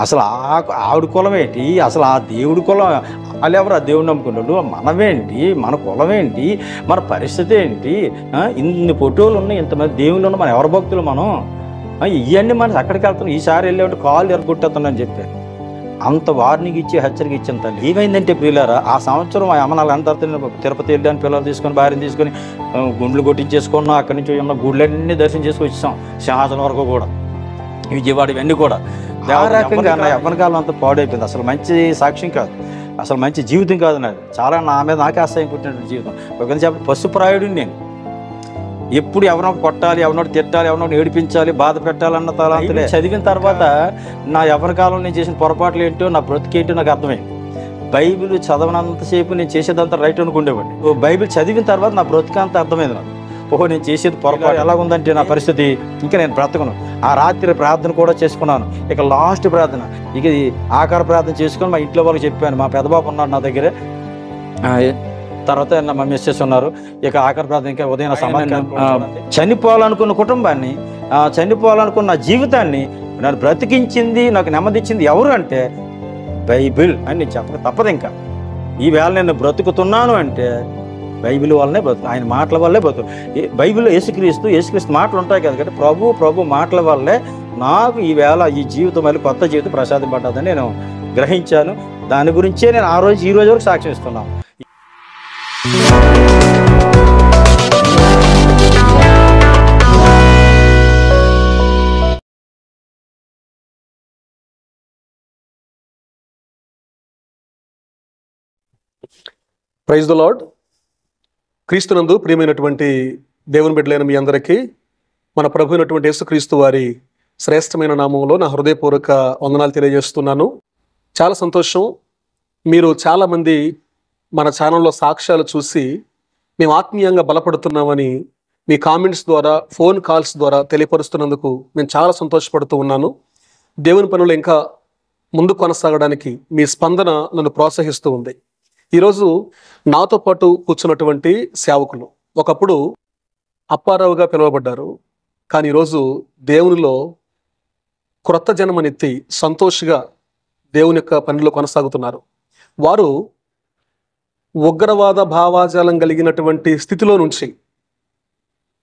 అసలు ఆవిడ కులం ఏంటి, అసలు ఆ దేవుడి కులం, వాళ్ళు ఎవరు ఆ దేవుడిని నమ్ముకున్నాడు, మనమేంటి, మన కులం ఏంటి, మన పరిస్థితి ఏంటి, ఇన్ని ఫోటోలు ఉన్నాయి, ఇంతమంది దేవుళ్ళు ఉన్నాయి, మన ఎవరి భక్తులు మనం, ఇవన్నీ మనకి అక్కడికి వెళ్తున్నాం, ఈసారి వెళ్ళేవాటి కాళ్ళు ఎరగొట్టేస్తున్నాను చెప్పారు. అంత వార్నింగ్ ఇచ్చి హెచ్చరిక ఇచ్చిన తల్లి ఏమైందంటే ప్రియులారా, ఆ సంవత్సరం ఆ అమ్మనాలు అంత తిరుపతి వెళ్ళాను, పిల్లలు తీసుకొని భార్యను తీసుకొని గుండ్లు కొట్టించేసుకున్నాం, అక్కడి నుంచి ఉన్న గుళ్ళన్నీ దర్శనం చేసుకొని వచ్చాం, సింహాచలం వరకు కూడా, విజయవాడ ఇవన్నీ కూడా. ఆ రకంగా నా యవ్వన కాలం అంతా పాడైపోయింది. అసలు మంచి సాక్ష్యం కాదు, అసలు మంచి జీవితం కాదు నాది. చాలా నా మీద నాకే అసహ్యం పుట్టినటువంటి జీవితం. ఒక చెప్పి పశుప్రాయుడు నేను. ఎప్పుడు ఎవరినో కొట్టాలి, ఎవరినో తిట్టాలి, ఎవరినో ఏడిపించాలి, బాధ పెట్టాలన్న తలాంతులే. చదివిన తర్వాత నా యవ్వన కాలంలో నేను చేసిన పొరపాట్లు ఏంటో, నా బ్రతికేంటో నాకు అర్థమైంది. బైబిల్ చదవనంతసేపు నేను చేసేదంతా రైట్ అనుకుండేవాడిని. బైబిల్ చదివిన తర్వాత నా బ్రతికంతా అర్థమైంది నాకు. ఓహో, నేను చేసేది పొరపాటు ఎలాగుందంటే నా పరిస్థితి, ఇంకా నేను బ్రతకను. ఆ రాత్రి ప్రార్థన కూడా చేసుకున్నాను. ఇక లాస్ట్ ప్రార్థన, ఇక ఆకార ప్రార్థన చేసుకొని మా ఇంట్లో వాళ్ళకి చెప్పాను. మా పెద్దబాబు ఉన్నాడు నా దగ్గర, తర్వాత మా మిస్సెస్ ఉన్నారు. ఇక ఆఖరి ప్రార్థన ఇంకా ఉదయం చనిపోవాలనుకున్న కుటుంబాన్ని, చనిపోవాలనుకున్న జీవితాన్ని నన్ను బ్రతికించింది, నాకు నెమ్మదిచ్చింది ఎవరు అంటే బైబిల్ అని నేను చెప్పక తప్పదు. ఇంకా ఈవేళ నేను బ్రతుకుతున్నాను అంటే బైబిల్ వల్లనే బ్రతుకు, ఆయన మాటల వల్లే బ్రతుకు. బైబిల్లో యేసుక్రీస్తు మాటలు ఉంటాయి కదా, కాబట్టి ప్రభు మాటల వల్లే నాకు ఈవేళ ఈ జీవితం మళ్ళీ కొత్త జీవితం ప్రసాదింపడ్డదని నేను గ్రహించాను. దాని గురించే నేను ఆ రోజు ఈ రోజు వరకు సాక్ష్యం ఇస్తున్నాను. Praise the lord. క్రీస్తునందు ప్రియమైనటువంటి దేవుని బిడ్డలైన మీ అందరికీ మన ప్రభు అయినటువంటి యేసుక్రీస్తు వారి శ్రేష్టమైన నామంలో నా హృదయపూర్వక వందనాలు తెలియజేస్తున్నాను. చాలా సంతోషం. మీరు చాలామంది మన ఛానల్లో సాక్ష్యాలు చూసి మేము ఆత్మీయంగా బలపడుతున్నామని మీ కామెంట్స్ ద్వారా, ఫోన్ కాల్స్ ద్వారా తెలియపరుస్తున్నందుకు నేను చాలా సంతోషపడుతూ ఉన్నాను. దేవుని పనులు ఇంకా ముందు కొనసాగడానికి మీ స్పందన నన్ను ప్రోత్సహిస్తూ ఉంది. ఈరోజు నాతో పాటు కూర్చున్నటువంటి సేవకులు ఒకప్పుడు అప్పారావుగా పిలువబడ్డారు, కానీ ఈరోజు దేవునిలో క్రొత్త జన్మనెత్తి సంతోషంగా దేవుని యొక్క పనిలో కొనసాగుతున్నారు. వారు ఉగ్రవాద భావాజాలం కలిగినటువంటి స్థితిలో నుంచి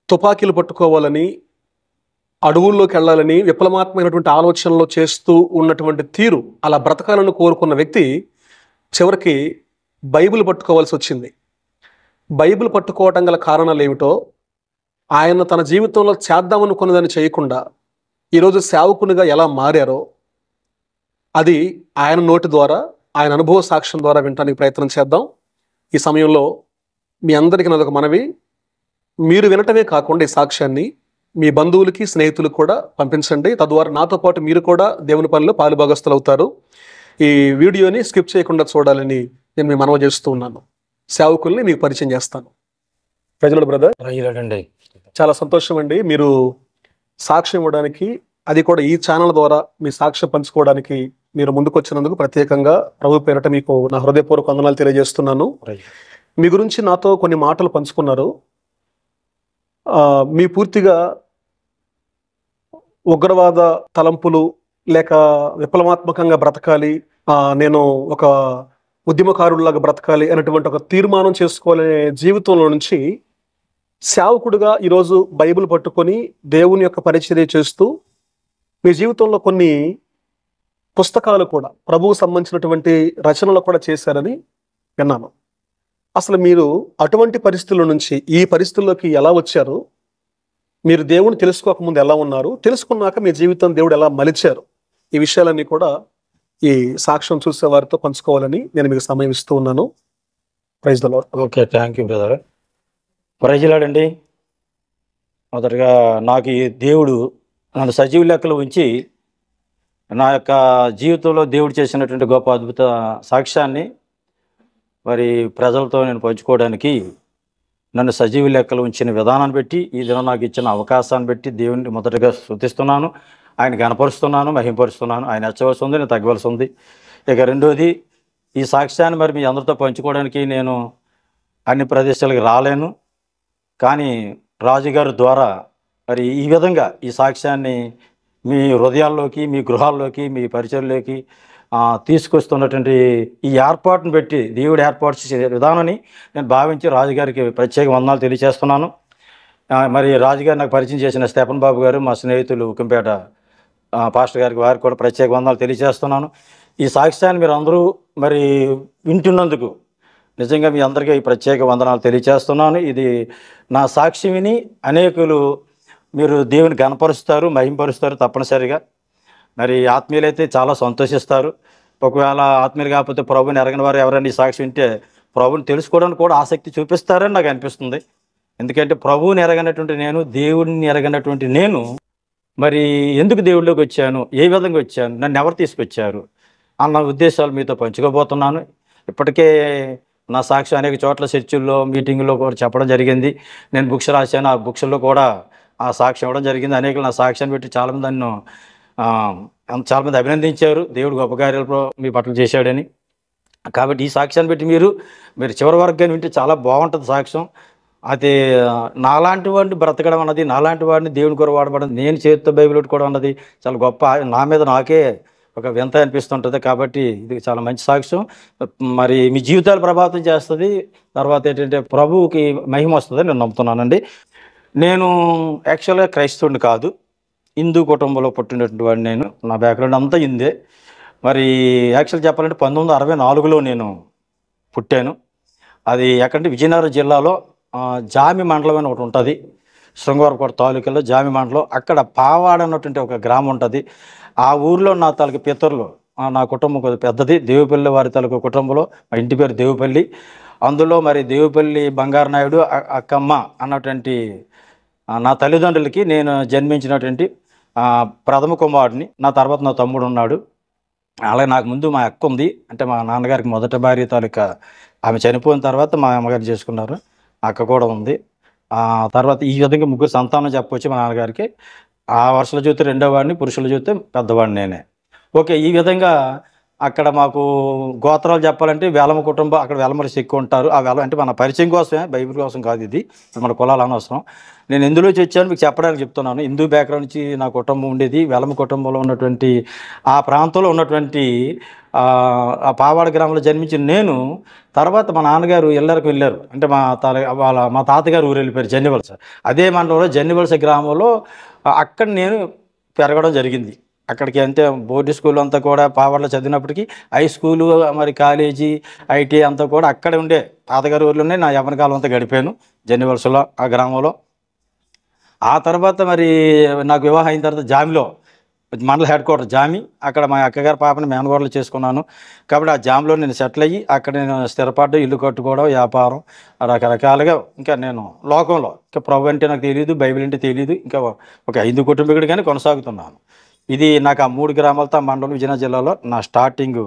తుపాకీలు పట్టుకోవాలని, అడవుల్లోకి వెళ్ళాలని విప్లవాత్మకమైనటువంటి ఆలోచనలు చేస్తూ ఉన్నటువంటి తీరు, అలా బ్రతకాలను కోరుకున్న వ్యక్తి చివరికి బైబిల్ పట్టుకోవాల్సి వచ్చింది. బైబిల్ పట్టుకోవటం గల కారణాలు ఏమిటో, ఆయన తన జీవితంలో చేద్దామనుకున్నదాన్ని చేయకుండా ఈరోజు సేవకునిగా ఎలా మారారో అది ఆయన నోటి ద్వారా, ఆయన అనుభవ సాక్ష్యం ద్వారా వినడానికి ప్రయత్నం చేద్దాం. ఈ సమయంలో మీ అందరికీ నాదొక మనవి, మీరు వినటమే కాకుండా ఈ సాక్ష్యాన్ని మీ బంధువులకి, స్నేహితులకు కూడా పంపించండి. తద్వారా నాతో పాటు మీరు కూడా దేవుని పనిలో పాలుభాగస్తులు అవుతారు. ఈ వీడియోని స్కిప్ చేయకుండా చూడాలని నేను మీ మనవి చేస్తూ ఉన్నాను. సేవకుల్ని మీకు పరిచయం చేస్తాను. ప్రజలు బ్రదర్, చాలా సంతోషం అండి మీరు సాక్ష్యం ఇవ్వడానికి, అది కూడా ఈ ఛానల్ ద్వారా మీ సాక్ష్యం పంచుకోవడానికి మీరు ముందుకు వచ్చినందుకు ప్రత్యేకంగా ప్రభు పేరట మీకు నా హృదయపూర్వక వందనాలు తెలియజేస్తున్నాను. మీ గురించి నాతో కొన్ని మాటలు పంచుకున్నారు. మీ పూర్తిగా ఉగ్రవాద తలంపులు లేక విప్లవాత్మకంగా బ్రతకాలి, నేను ఒక ఉద్యమకారుడిలాగా బ్రతకాలి అనేటువంటి ఒక తీర్మానం చేసుకోవాలనే జీవితంలో నుంచి సేవకుడిగా ఈరోజు బైబిల్ పట్టుకొని దేవుని యొక్క పరిచర్య చేస్తూ మీ జీవితంలో కొన్ని పుస్తకాలు కూడా, ప్రభువుకు సంబంధించినటువంటి రచనలు కూడా చేశారని విన్నాను. అసలు మీరు అటువంటి పరిస్థితుల నుంచి ఈ పరిస్థితుల్లోకి ఎలా వచ్చారు, మీరు దేవుని తెలుసుకోకముందు ఎలా ఉన్నారు, తెలుసుకున్నాక మీ జీవితం దేవుడు ఎలా మలిచారు, ఈ విషయాలన్నీ కూడా ఈ సాక్ష్యం చూసే వారితో పంచుకోవాలని నేను మీకు సమయం ఇస్తూ ఉన్నాను. Praise the lord. Okay, thank you brother. Praise the lord అండి. మొదటగా నాకు ఈ దేవుడు నన్ను సజీవ లెక్కలో ఉంచి నా యొక్క జీవితంలో దేవుడు చేసినటువంటి గొప్ప అద్భుత సాక్ష్యాన్ని మరి ప్రజలతో నేను పంచుకోవడానికి నన్ను సజీవ లెక్కలు ఉంచిన విధానాన్ని బట్టి, ఈ దినం నాకు ఇచ్చిన అవకాశాన్ని బట్టి దేవుని మొదటగా స్తుతిస్తున్నాను, ఆయన గణపరుస్తున్నాను, మహింపరుస్తున్నాను. ఆయన హెచ్చవలసి ఉంది, నేను తగ్గవలసి ఉంది. ఇక రెండోది, ఈ సాక్ష్యాన్ని మరి మీ అందరితో పంచుకోవడానికి నేను అన్ని ప్రదేశాలకు రాలేను, కానీ రాజుగారి ద్వారా మరి ఈ విధంగా ఈ సాక్ష్యాన్ని మీ హృదయాల్లోకి, మీ గృహాల్లోకి, మీ పరిచయంలోకి తీసుకొస్తున్నటువంటి ఈ ఏర్పాటును బట్టి దేవుడు ఏర్పాటు చేసే విధానాన్ని నేను భావించి రాజుగారికి ప్రత్యేక వందనాలు తెలియజేస్తున్నాను. మరి రాజుగారు నాకు పరిచయం చేసిన స్టెఫన్ బాబు గారు, మా స్నేహితులు ఉక్కంపేట పాస్టర్ గారికి, వారికి కూడా ప్రత్యేక వందనాలు తెలియజేస్తున్నాను. ఈ సాక్ష్యాన్ని మీరు అందరూ మరి వింటున్నందుకు నిజంగా మీ అందరికీ ఈ ప్రత్యేక వందనాలు తెలియజేస్తున్నాను. ఇది నా సాక్షి విని అనేకులు మీరు దేవుని గణపరుస్తారు, మహింపరుస్తారు తప్పనిసరిగా. మరి ఆత్మీయులైతే చాలా సంతోషిస్తారు. ఒకవేళ ఆత్మీయులు కాకపోతే ప్రభుని ఎరగని వారు ఎవరైనా ఈ సాక్షి వింటే ప్రభుని తెలుసుకోవడానికి కూడా ఆసక్తి చూపిస్తారని నాకు అనిపిస్తుంది. ఎందుకంటే ప్రభువుని ఎరగనటువంటి నేను, దేవుడిని ఎరగనటువంటి నేను మరి ఎందుకు దేవుడిలోకి వచ్చాను, ఏ విధంగా వచ్చాను, నన్ను ఎవరు తీసుకొచ్చారు అన్న ఉద్దేశాలు మీతో పంచుకోబోతున్నాను. ఇప్పటికే నా సాక్ష్యం అనేక చోట్ల చర్చిల్లో, మీటింగుల్లో కూడా చెప్పడం జరిగింది. నేను బుక్స్ రాశాను, ఆ బుక్స్లో కూడా ఆ సాక్ష్యం ఇవ్వడం జరిగింది. అనేకులు నా సాక్ష్యాన్ని పెట్టి చాలామంది నన్ను చాలామంది అభినందించారు, దేవుడు గొప్ప కార్యాలు మీ పట్ల చేశాడని. కాబట్టి ఈ సాక్ష్యాన్ని పెట్టి మీరు చివరి వరకు కానీ వింటే చాలా బాగుంటుంది సాక్ష్యం. అది నాలాంటి వాడిని బ్రతకడం అన్నది, నాలాంటి వాడిని దేవుని కొరకు వాడబడడం, నేను చేతితో బైబిల్ పెట్టుకోవడం అన్నది చాలా గొప్ప, నా మీద నాకే ఒక వింత అనిపిస్తుంటుంది. కాబట్టి ఇది చాలా మంచి సాక్ష్యం. మరి మీ జీవితాలు ప్రభావితం చేస్తుంది. తర్వాత ఏంటంటే ప్రభువుకి మహిమ వస్తుందని నేను నమ్ముతున్నానండి. నేను యాక్చువల్గా క్రైస్తవుడిని కాదు, హిందూ కుటుంబంలో పుట్టినటువంటి వాడిని. నేను నా బ్యాక్గ్రౌండ్ అంతా హిందే. మరి యాక్చువల్ చెప్పాలంటే 1964లో నేను పుట్టాను. అది ఎక్కడంటే విజయనగరం జిల్లాలో జామి మండలం అని ఒకటి ఉంటుంది, శృంగారకోట తాలూకాలో జామి మండలం. అక్కడ పావాడ అన్నటువంటి ఒక గ్రామం ఉంటుంది. ఆ ఊరిలో నా తాలూకు పితరులు, నా కుటుంబం కొద్దిగా పెద్దది, దేవుపల్లి వారి తాలూకు కుటుంబంలో. మా ఇంటి పేరు దేవుపల్లి. అందులో మరి దేవుపల్లి బంగారు నాయుడు అక్కమ్మ అన్నటువంటి నా తల్లిదండ్రులకి నేను జన్మించినటువంటి ప్రథమ కుమారుడిని. నా తర్వాత నా తమ్ముడు ఉన్నాడు. అలాగే నాకు ముందు మా అక్క ఉంది, అంటే మా నాన్నగారికి మొదటి భార్య తాలూకా ఆమె చనిపోయిన తర్వాత మా అమ్మగారు చేసుకున్నారు. అక్క కూడా ఉంది. తర్వాత ఈ విధంగా ముగ్గురు సంతానం చెప్పవచ్చు మా నాన్నగారికి. ఆ వరుసలో చూస్తే రెండో వాడిని, పురుషులు చూస్తే పెద్దవాడిని నేనే. ఓకే, ఈ విధంగా అక్కడ మాకు గోత్రాలు చెప్పాలంటే వేలమ కుటుంబం, అక్కడ వేలమరసి ఎక్కువ ఉంటారు. ఆ వేల అంటే మన పరిచయం కోసమే, బైబిల్ కోసం కాదు, ఇది మన కులాలు అనవసరం. నేను ఎందులో వచ్చాను మీకు చెప్పడానికి చెప్తున్నాను. హిందూ బ్యాక్గ్రౌండ్ నుంచి నా కుటుంబం ఉండేది. వేలమ కుటుంబంలో ఉన్నటువంటి ఆ ప్రాంతంలో ఉన్నటువంటి ఆ పావాడ గ్రామంలో జన్మించిన నేను, తర్వాత మా నాన్నగారు ఎల్లరికి వెళ్ళారు. అంటే మా తాతగారు ఊరు వెళ్ళిపోయారు జన్నివలస. అదే మండలంలో జన్నివలస గ్రామంలో అక్కడ నేను పెరగడం జరిగింది. అక్కడికి అంటే బోర్డు స్కూల్ అంతా కూడా పావాడలో చదివినప్పటికీ హై స్కూలు, మరి కాలేజీ, ఐటీఐ అంతా కూడా అక్కడే ఉండే. తాతగారి ఊర్లోనే నా యవ్వన కాలం అంతా గడిపాను జన్నివలసలో, ఆ గ్రామంలో. ఆ తర్వాత మరి నాకు వివాహం అయిన తర్వాత జామిలో, మండల హెడ్ క్వార్టర్ జామి, అక్కడ మా అక్కగారి పాపని మేనగోడలు చేసుకున్నాను. కాబట్టి ఆ జామ్లో నేను సెటిల్ అయ్యి అక్కడ నేను స్థిరపడ్డ, ఇల్లు కట్టుకోవడం, వ్యాపారం, రకరకాలుగా. ఇంకా నేను లోకంలో ఇంకా ప్రభు అంటే నాకు తెలియదు, బైబిల్ అంటే తెలియదు, ఇంకా ఒక హిందూ కుటుంబీకుడిగానే కొనసాగుతున్నాను. ఇది నాకు ఆ 3 గ్రామాలతో మండలం విజయనగరం జిల్లాలో నా స్టార్టింగ్.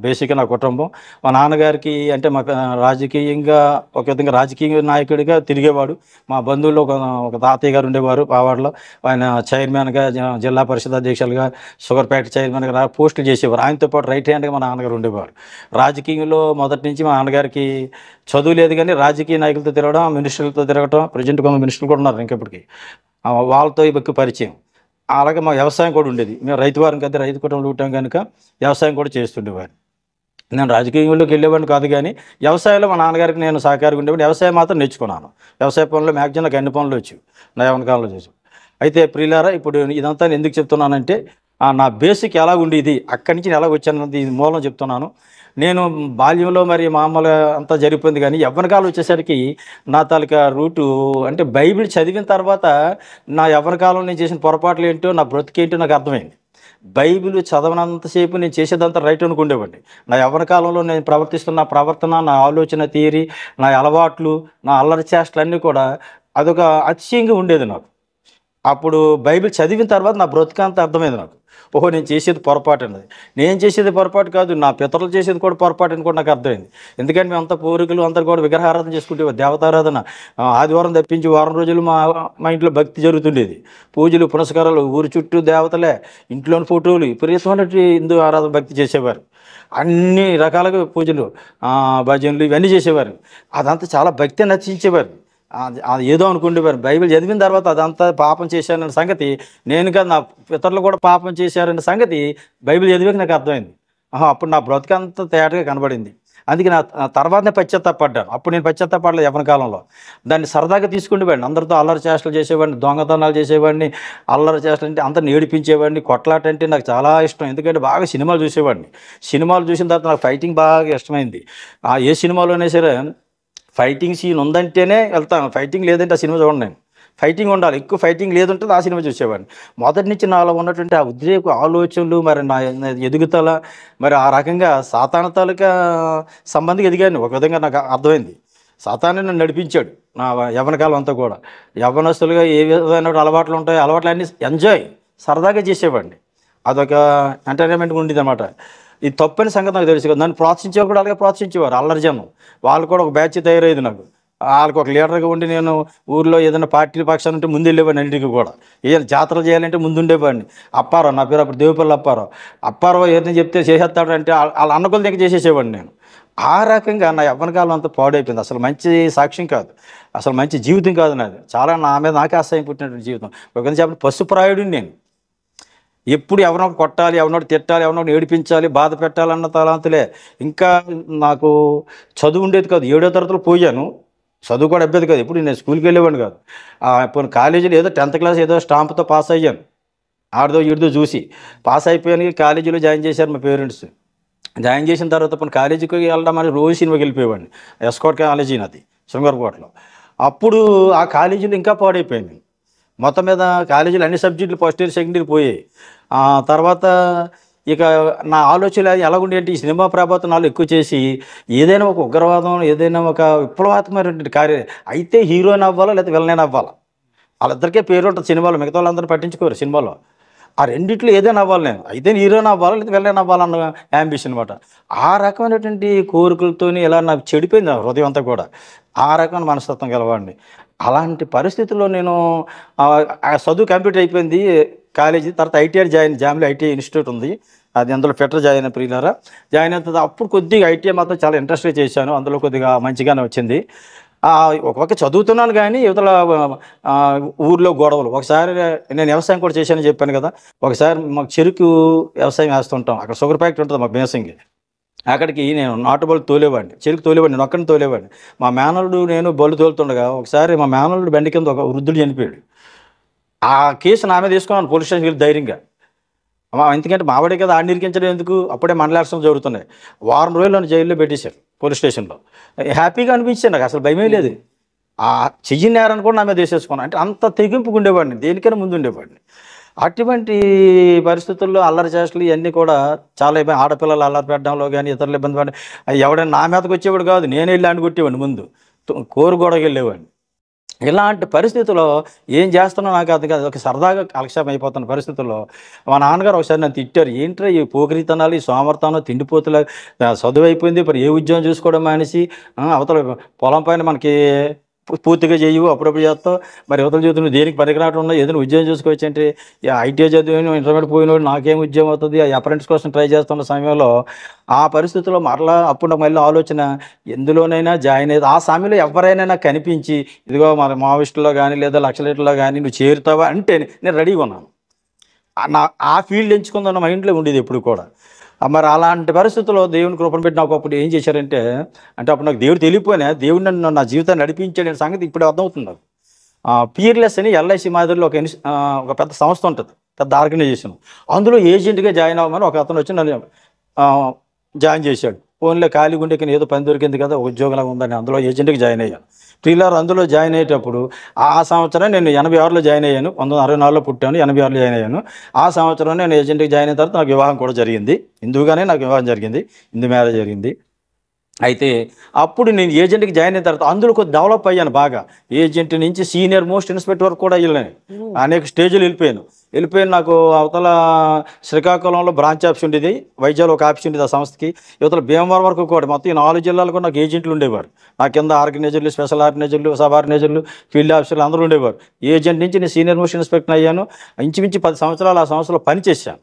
బేసిక్గా నా కుటుంబం. మా నాన్నగారికి అంటే మా రాజకీయంగా ఒక విధంగా రాజకీయ నాయకుడిగా తిరిగేవాడు. మా బంధువుల్లో ఒక తాతయ్య గారు ఉండేవారు పావాడలో. ఆయన చైర్మన్గా, జిల్లా పరిషత్ అధ్యక్షులుగా, షుగర్ ఫ్యాక్టరీ చైర్మన్గా పోస్టులు చేసేవారు. ఆయనతో పాటు రైట్ హ్యాండ్గా మా నాన్నగారు ఉండేవారు. రాజకీయంలో మొదటి నుంచి మా నాన్నగారికి చదువు లేదు, కానీ రాజకీయ నాయకులతో తిరగడం, మినిస్టర్లతో తిరగడం, ప్రజెంట్ కొంత మినిస్టర్లు కూడా ఉన్నారు ఇంకెప్పటికీ, వాళ్ళతో ఎక్కువ పరిచయం. అలాగే మా వ్యవసాయం కూడా ఉండేది. మేము రైతువారం కదా, రైతు కుటుంబంలో ఉంటాం కనుక వ్యవసాయం కూడా చేస్తుండేవారు. నేను రాజకీయంలోకి వెళ్ళేవాడిని కాదు, కానీ వ్యవసాయంలో మా నాన్నగారికి నేను సహకారంగా ఉండేవాడిని. వ్యవసాయం మాత్రం నేర్చుకున్నాను. వ్యవసాయ పనులు మ్యాక్సిమం నాకు అన్ని పనులు వచ్చు, నా యవ్వన కాలంలో చేసి. అయితే ప్రియులారా, ఇప్పుడు ఇదంతా నేను ఎందుకు చెప్తున్నానంటే నా బేసిక్ ఎలా ఉండేది, అక్కడి నుంచి ఎలా వచ్చానన్నది ఇది మూలం చెప్తున్నాను. నేను బాల్యంలో మరి మామూలు అంతా జరిగిపోయింది, కానీ యవ్వనకాలం వచ్చేసరికి నా తాలూకా రూటు అంటే బైబిల్ చదివిన తర్వాత నా యవ్వనకాలం నేను చేసిన పొరపాట్లు ఏంటో, నా బ్రతికేంటో నాకు అర్థమైంది. బైబిల్ చదవనంతసేపు నేను చేసేదంతా రైట్ అనుకుండేవాడిని. నా యవ్వన కాలంలో నేను ప్రవర్తిస్తున్న ప్రవర్తన, నా ఆలోచన తీరి, నా అలవాట్లు, నా అల్లరి చేష్టలన్నీ కూడా అదొక అతిశయంగా ఉండేది నాకు. అప్పుడు బైబిల్ చదివిన తర్వాత నా బ్రతుకంతా అర్థమైంది నాకు. ఓహో, నేను చేసేది పొరపాటు అన్నది. నేను చేసేది పొరపాటు కాదు, నా పితరులు చేసేది కూడా పొరపాటు అని కూడా నాకు అర్థమైంది. ఎందుకంటే మేము అంతా పూర్వీకులు అంతా కూడా విగ్రహారాధన చేసుకుంటే, దేవతారాధన ఆదివారం తప్పించి వారం రోజులు మా ఇంట్లో భక్తి జరుగుతుండేది. పూజలు, పునస్కారాలు, ఊరి చుట్టూ దేవతలే, ఇంట్లోని ఫోటోలు, విపరీతమైన హిందూ ఆరాధన భక్తి చేసేవారు. అన్ని రకాలుగా పూజలు, భజనలు ఇవన్నీ చేసేవారు. అదంతా చాలా భక్తి నచ్చించేవారు. అది ఏదో అనుకుంటేవారు. బైబిల్ చదివిన తర్వాత అదంతా పాపం చేశానన్న సంగతి, నేను కాదు నా పితరులు కూడా పాపం చేశారన్న సంగతి బైబిల్ చదివాక నాకు అర్థమైంది. అప్పుడు నా బ్రతుకంతా తేటగా కనబడింది. అందుకే నా తర్వాతనే పశ్చాత్తాపడ్డాను. అప్పుడు నేను పశ్చాత్తాపడలేదు యవ్వన కాలంలో. దాన్ని సరదాగా తీసుకుండేవాడిని. అందరితో అల్లరి చేష్టలు చేసేవాడిని, దొంగతనాలు చేసేవాడిని, అల్లరి చేష్టలు అంటే అందరిని ఏడిపించేవాడిని. కొట్లాట అంటే నాకు చాలా ఇష్టం. ఎందుకంటే బాగా సినిమాలు చూసేవాడిని. సినిమాలు చూసిన తర్వాత నాకు ఫైటింగ్ బాగా ఇష్టమైంది. ఏ సినిమాలోనే సరే ఫైటింగ్ సీన్ ఉందంటేనే వెళ్తాను. ఫైటింగ్ లేదంటే ఆ సినిమా చూడండి నేను. ఫైటింగ్ ఉండాలి, ఎక్కువ ఫైటింగ్ లేదంటే ఆ సినిమా చూసేవాడిని. మొదటి నుంచి నాలో ఉన్నటువంటి ఆ ఉద్రేక ఆలోచనలు, మరి నా ఎదుగుదల, మరి ఆ రకంగా సాతాను తాలూకా సంబంధికి ఎదిగాను. ఒక విధంగా నాకు అర్థమైంది. సాతానే నన్ను నడిపించాడు నా యవ్వన కాలం అంతా కూడా. యవ్వనస్తులుగా ఏ విధమైన అలవాట్లు ఉంటాయో అలవాట్లన్నీ ఎంజాయ్ సరదాగా చేసేవాడిని. అదొక ఎంటర్టైన్మెంట్గా ఉండేది అనమాట. ఇది తప్పని సంగతి నాకు తెలుసు కదా. నన్ను ప్రోత్సహించేవారు కూడా అలాగే ప్రోత్సహించేవారు. అల్లరి జనం వాళ్ళు కూడా ఒక బ్యాచ్ తయారయ్యేది నాకు. వాళ్ళకి ఒక లీడర్గా ఉండి నేను ఊర్లో ఏదైనా పార్టీ పక్షాలు ఉంటే ముందు వెళ్ళేవాడిని. అన్నింటికి కూడా ఏదైనా జాతరలు చేయాలంటే ముందు ఉండేవాడిని. అప్పారావు నా పేరు, అప్పుడు దేవుపల్లి అప్పారావు ఏదైనా చెప్తే చేసేస్తాడు అంటే వాళ్ళ అన్నకొల దగ్గర చేసేసేవాడిని నేను. ఆ రకంగా నా యవ్వన కాలం అంతా పాడైపోయింది. అసలు మంచి సాక్ష్యం కాదు, అసలు మంచి జీవితం కాదు నాది. చాలా నా మీద నాకే అసహ్యం పుట్టినటువంటి జీవితం. ఒక చెప్పండి, పశుప్రాయుడిని నేను. ఎప్పుడు ఎవరినో కొట్టాలి, ఎవరినో తిట్టాలి, ఎవరినో ఏడిపించాలి, బాధ పెట్టాలన్న తలాంతులే. ఇంకా నాకు చదువు ఉండేది కాదు. 7వ తరగతిలో పోయాను. చదువు కూడా అబ్బేది కాదు. ఎప్పుడు నేను స్కూల్కి వెళ్ళేవాడిని కాదు. ఇప్పుడు కాలేజీలో ఏదో 10th క్లాస్ ఏదో స్టాంప్తో పాస్ అయ్యాను. ఆడదో ఈడిదో చూసి పాస్ అయిపోయాను. కాలేజీలో జాయిన్ చేశారు మా పేరెంట్స్. జాయిన్ చేసిన తర్వాత ఇప్పుడు కాలేజీకి వెళ్ళడం అని రోజు సినిమాకి వెళ్ళిపోయేవాడిని. ఎస్కాట్ కాలేజీ నాది శృంగారకోటలో. అప్పుడు ఆ కాలేజీలో ఇంకా పాడైపోయింది. మొత్తం మీద కాలేజీలో అన్ని సబ్జెక్టులు ఫస్ట్ ఇయర్ సెకండ్ ఇయర్ పోయాయి. తర్వాత ఇక నా ఆలోచన ఎలాగుండే అంటే ఈ సినిమా ప్రభావితం నాలో ఎక్కువ చేసి ఏదైనా ఒక ఉగ్రవాదం, ఏదైనా ఒక విప్లవాత్మకమైనటువంటి కార్యం అయితే హీరోయిన్ అవ్వాలా లేదా విలన్ అవ్వాలా, వాళ్ళిద్దరికే పేరు ఉంటుంది సినిమాలో. మిగతా వాళ్ళందరూ పట్టించుకోరు సినిమాలో. ఆ రెండిట్లో ఏదైనా అవ్వాలి నేను. అయితే హీరోయిన్ అవ్వాలా లేదా విలన్ అవ్వాలన్న యాంబిషన్ అనమాట. ఆ రకమైనటువంటి కోరికలతో ఇలా నాకు చెడిపోయింది నా హృదయం అంతా కూడా. ఆ రకమైన మనస్తత్వం గలవాడిని. అలాంటి పరిస్థితుల్లో నేను చదువు కంప్లీట్ అయిపోయింది కాలేజీ. తర్వాత ఐటీఐ జామ్లో ఐటీఐ ఇన్స్టిట్యూట్ ఉంది. అది అందులో ఫిట్టర్ జాయిన్ అయిన ప్రియులారా. జాయిన్ అయిన తర్వాత అప్పుడు కొద్దిగా ఐటీఐ మాత్రం చాలా ఇంట్రెస్ట్గా చేశాను. అందులో కొద్దిగా మంచిగానే వచ్చింది. ఒక్కొక్క చదువుతున్నాను కానీ యువతల ఊర్లో గొడవలు. ఒకసారి నేను వ్యవసాయం కూడా చేశానని చెప్పాను కదా. ఒకసారి మాకు చెరుకు వ్యవసాయం వేస్తుంటాం. అక్కడ షుగర్ ఫ్యాక్టరీ ఉంటుంది మాకు బేసింగ్. అక్కడికి నేను నాటు బళ్ళు తోలేవాడిని, చెరుకు తోలేవాడిని, నేను ఒక్కడిని తోలేవాడిని. మా మేనల్లుడు నేను బళ్ళు తోలుతుండగా ఒకసారి మా మేనల్లుడు బండి కింద ఒక వృద్ధుడు చనిపోయాడు. ఆ కేసు నా మీద తీసుకున్నాను పోలీస్ స్టేషన్కి వెళ్ళి ధైర్యంగా. ఎందుకంటే మావాడే కదా, ఆడిని ఇరికించడం ఎందుకు, అప్పుడే మండలార్సనలు జరుగుతున్నాయి. వారం రోజులు నన్ను జైల్లో పెట్టేశారు పోలీస్ స్టేషన్లో. హ్యాపీగా అనిపించింది నాకు, అసలు భయమే లేదు. చెయ్యి నేరాన్ని కూడా నా మీద వేసేసుకున్నాను. అంటే అంత తెగింపుగా ఉండేవాడిని, దేనికైనా ముందు ఉండేవాడిని. అటువంటి పరిస్థితుల్లో అల్లరి చేష్టలు ఇవన్నీ కూడా చాలా ఇబ్బంది. ఆడపిల్లలు అల్లరి పెట్టడంలో కానీ ఇతరులు ఇబ్బంది పడి ఎవడైనా నా మీదకి వచ్చేవాడు కాదు, నేనే వెళ్ళి ఆడిని కొట్టేవాడిని. ముందు కోరు గొడవకి వెళ్ళేవాడిని. ఇలాంటి పరిస్థితుల్లో ఏం చేస్తున్నా నాకు అర్థం కాదు. ఒక సరదాగా కాలక్షేపం అయిపోతున్న పరిస్థితుల్లో మా నాన్నగారు ఒకసారి నన్ను తిట్టారు. ఏంట్రా ఈ పోకిరితనాలు, ఈ సోమర్తనం, తిండిపోతులు, చదువు అయిపోయింది మరి ఏ ఉద్యోగం చూసుకోవడం మానేసి అవతల పొలం పైన మనకి పూర్తిగా చేయవు, అప్పుడప్పుడు చేస్తావు, మరి యువతల జీవితం దేనికి పనికిరావడం ఉన్నా ఏదైనా ఉద్యోగం చూసుకోవచ్చు అంటే ఐటీఐ చదివిన ఇంటర్మీడియట్ పోయినోడు నాకేం ఉద్యోగం అవుతుంది, అప్రెంటిస్ కోసం ట్రై చేస్తున్న సమయంలో ఆ పరిస్థితుల్లో మరలా అప్పుడు నాకు మళ్ళీ ఆలోచన, ఎందులోనైనా జాయిన్ అయ్యేది. ఆ సమయంలో ఎవరైనా నాకు కనిపించి ఇదిగో మన మావిస్టులో కానీ లేదా లక్షలీటర్లో కానీ నువ్వు చేరుతావా అంటే నేను రెడీగా ఉన్నాను. ఆ ఫీల్డ్ ఎంచుకుందాం మైండ్లో ఉండేది ఎప్పుడు కూడా. మరి అలాంటి పరిస్థితుల్లో దేవుని కృపను పెట్టి నాకు అప్పుడు ఏం చేశారంటే, అప్పుడు నాకు దేవుడు తెలియపోయినా దేవుడు నన్ను నా జీవితాన్ని నడిపించాడు సంగతి ఇప్పుడు అర్థమవుతుంది నాకు. పియర్లెస్ అని ఎల్ఐసి మాదిరిలో ఒక పెద్ద సంస్థ ఉంటుంది, పెద్ద ఆర్గనైజేషన్. అందులో ఏజెంట్గా జాయిన్ అవ్వమని ఒక అతను వచ్చి నన్ను జాయిన్ చేశాడు. ఫోన్లో ఖాళీగా ఉండే ఏదో పని దొరికింది కదా, ఉద్యోగంగా ఉందని అందులో ఏజెంట్గా జాయిన్ అయ్యాను. ప్రియులారు అందులో జాయిన్ అయ్యేటప్పుడు ఆ సంవత్సరం నేను 86లో జాయిన్ అయ్యాను. 1964లో పుట్టాను, 86లో జాయిన్ అయ్యాను. ఆ సంవత్సరం నేను ఏజెంట్కి జాయిన్ అయిన తర్వాత నాకు వివాహం కూడా జరిగింది. హిందూగానే నాకు వివాహం జరిగింది, హిందూ మ్యారేజ్ జరిగింది. అయితే అప్పుడు నేను ఏజెంట్కి జాయిన్ అయిన తర్వాత అందులో కొద్ది డెవలప్ అయ్యాను బాగా. ఏజెంట్ నుంచి సీనియర్ మోస్ట్ ఇన్స్పెక్టర్ వరకు కూడా వెళ్ళాను. అనేక స్టేజ్లు వెళ్ళిపోయాను. నాకు అవతల శ్రీకాకుళంలో బ్రాంచ్ ఆఫీస్ ఉండేది, వైజాగ్లో ఒక ఆఫీస్ ఉండేది ఆ సంస్థకి. యువతల భీమవరం వరకు కూడా మొత్తం ఈ 4 జిల్లాలు కూడా నాకు ఏజెంట్లు ఉండేవారు. నా కింద ఆర్గనైజర్లు, స్పెషల్ ఆర్గనైజర్లు, సబ్ ఆర్గనైజర్లు, ఫీల్డ్ ఆఫీసర్లు అందరూ ఉండేవారు. ఏజెంట్ నుంచి నేను సీనియర్ మోస్ట్ ఇన్స్పెక్టర్ అయ్యాను. ఇంచుమించు 10 సంవత్సరాలు ఆ సంస్థలో పనిచేశాను.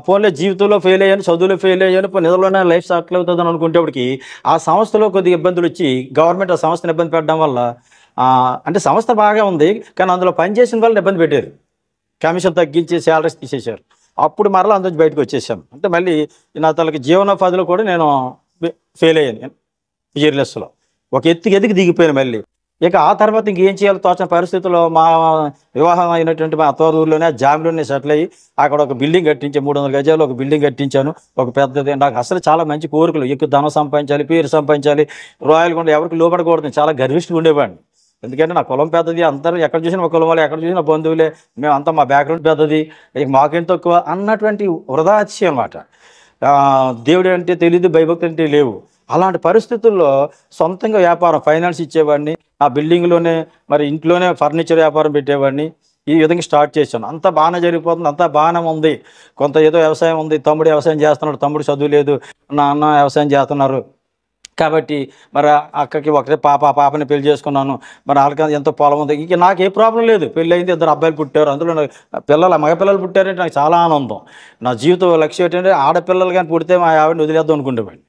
పోన్లే జీవితంలో ఫెయిల్ అయ్యాను, చదువులో ఫెయిల్ అయ్యాను, నిజంలోనే లైఫ్ సెటిల్ అవుతుందని అనుకునేప్పటికి ఆ సంస్థలో కొద్దిగా ఇబ్బందులు వచ్చి గవర్నమెంట్ ఆ సంస్థను ఇబ్బంది పెట్టడం వల్ల అంటే సంస్థ బాగా ఉంది కానీ అందులో పనిచేసిన వాళ్ళని ఇబ్బంది పెట్టారు. కమిషన్ తగ్గించి శాలరీస్ తీసేశారు. అప్పుడు మరలా అందులో బయటకు వచ్చేసాను. అంటే మళ్ళీ నా తనకి జీవనోపాధిలో కూడా నేను ఫెయిల్ అయ్యాను ఇయర్లెస్లో. ఒక ఎత్తుకి దిగిపోయాను మళ్ళీ. ఇక ఆ తర్వాత ఇంకేం చేయాలో తోచిన పరిస్థితుల్లో మా వివాహం అయినటువంటి మా అత్తవారిలోనే జామిలోనే సెటిల్ అయ్యి అక్కడ ఒక బిల్డింగ్ కట్టించాను. 300 గజాలు ఒక బిల్డింగ్ కట్టించాను. ఒక పెద్దది. నాకు అసలు చాలా మంచి కోరికలు, ఎక్కువ ధనం సంపాదించాలి, పేరు సంపాదించాలి, రాయల్గా ఉండి ఎవరికి లోపడకూడదు, చాలా గర్విష్ఠంగా ఉండేవాడిని. ఎందుకంటే నా కులం పెద్దది, అందరూ ఎక్కడ చూసినా మా కులం వాళ్ళు, ఎక్కడ చూసినా బంధువులే, మేమంతా మా బ్యాక్గ్రౌండ్ పెద్దది, ఇక మాకేం తక్కువ అన్నటువంటి వృధాతిశయం అన్నమాట. దేవుడు అంటే తెలియదు, భయభక్తి అంటే లేవు. అలాంటి పరిస్థితుల్లో సొంతంగా వ్యాపారం ఫైనాన్స్ ఇచ్చేవాడిని. ఆ బిల్డింగ్లోనే మరి ఇంట్లోనే ఫర్నిచర్ వ్యాపారం పెట్టేవాడిని. ఈ విధంగా స్టార్ట్ చేశాను. అంతా బాగానే జరిగిపోతుంది, అంతా బాగానే ఉంది. కొంత ఏదో వ్యవసాయం ఉంది, తమ్ముడు వ్యవసాయం చేస్తున్నాడు, తమ్ముడు చదువు లేదు, నాన్న వ్యవసాయం చేస్తున్నారు. కాబట్టి మరి అక్కకి ఒకటే పాపని పెళ్లి చేసుకున్నాను. మరి వాళ్ళకి ఎంతో పొలం ఉంది. ఇక నాకు ఏ ప్రాబ్లం లేదు. పెళ్ళి అయింది, 2 అబ్బాయిలు పుట్టారు. అందులో మగపిల్లలు పుట్టారంటే నాకు చాలా ఆనందం. నా జీవితం లక్ష్యం ఏంటంటే ఆడపిల్లలు కానీ పుడితే మా ఆవిడని వదిలేద్దాం అనుకునేవాడిని.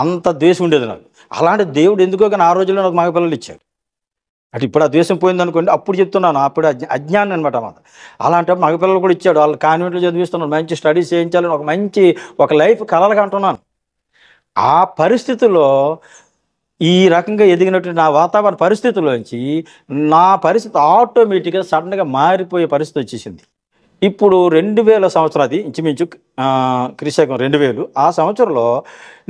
అంత ద్వేషం ఉండేది నాకు. అలాంటి దేవుడు ఎందుకో కానీ ఆ రోజుల్లో నాకు మగపిల్లలు ఇచ్చాడు. అటు ఇప్పుడు ఆ ద్వేషం పోయిందనుకోండి, అప్పుడు చెప్తున్నాను, అప్పుడు అజ్ఞానం అనమాట మాట. అలాంటి మగపిల్లలు కూడా ఇచ్చాడు. వాళ్ళు కాన్వెంట్లో చదివిస్తున్నాను, మంచి స్టడీస్ చేయించాలని ఒక లైఫ్ కలలుగా అంటున్నాను. ఆ పరిస్థితుల్లో ఈ రకంగా ఎదిగినటువంటి నా వాతావరణ పరిస్థితుల్లోంచి నా పరిస్థితి ఆటోమేటిక్గా సడన్గా మారిపోయే పరిస్థితి వచ్చేసింది. ఇప్పుడు 2000 సంవత్సరం, అది ఇంచుమించు క్రీశకం 2000. ఆ సంవత్సరంలో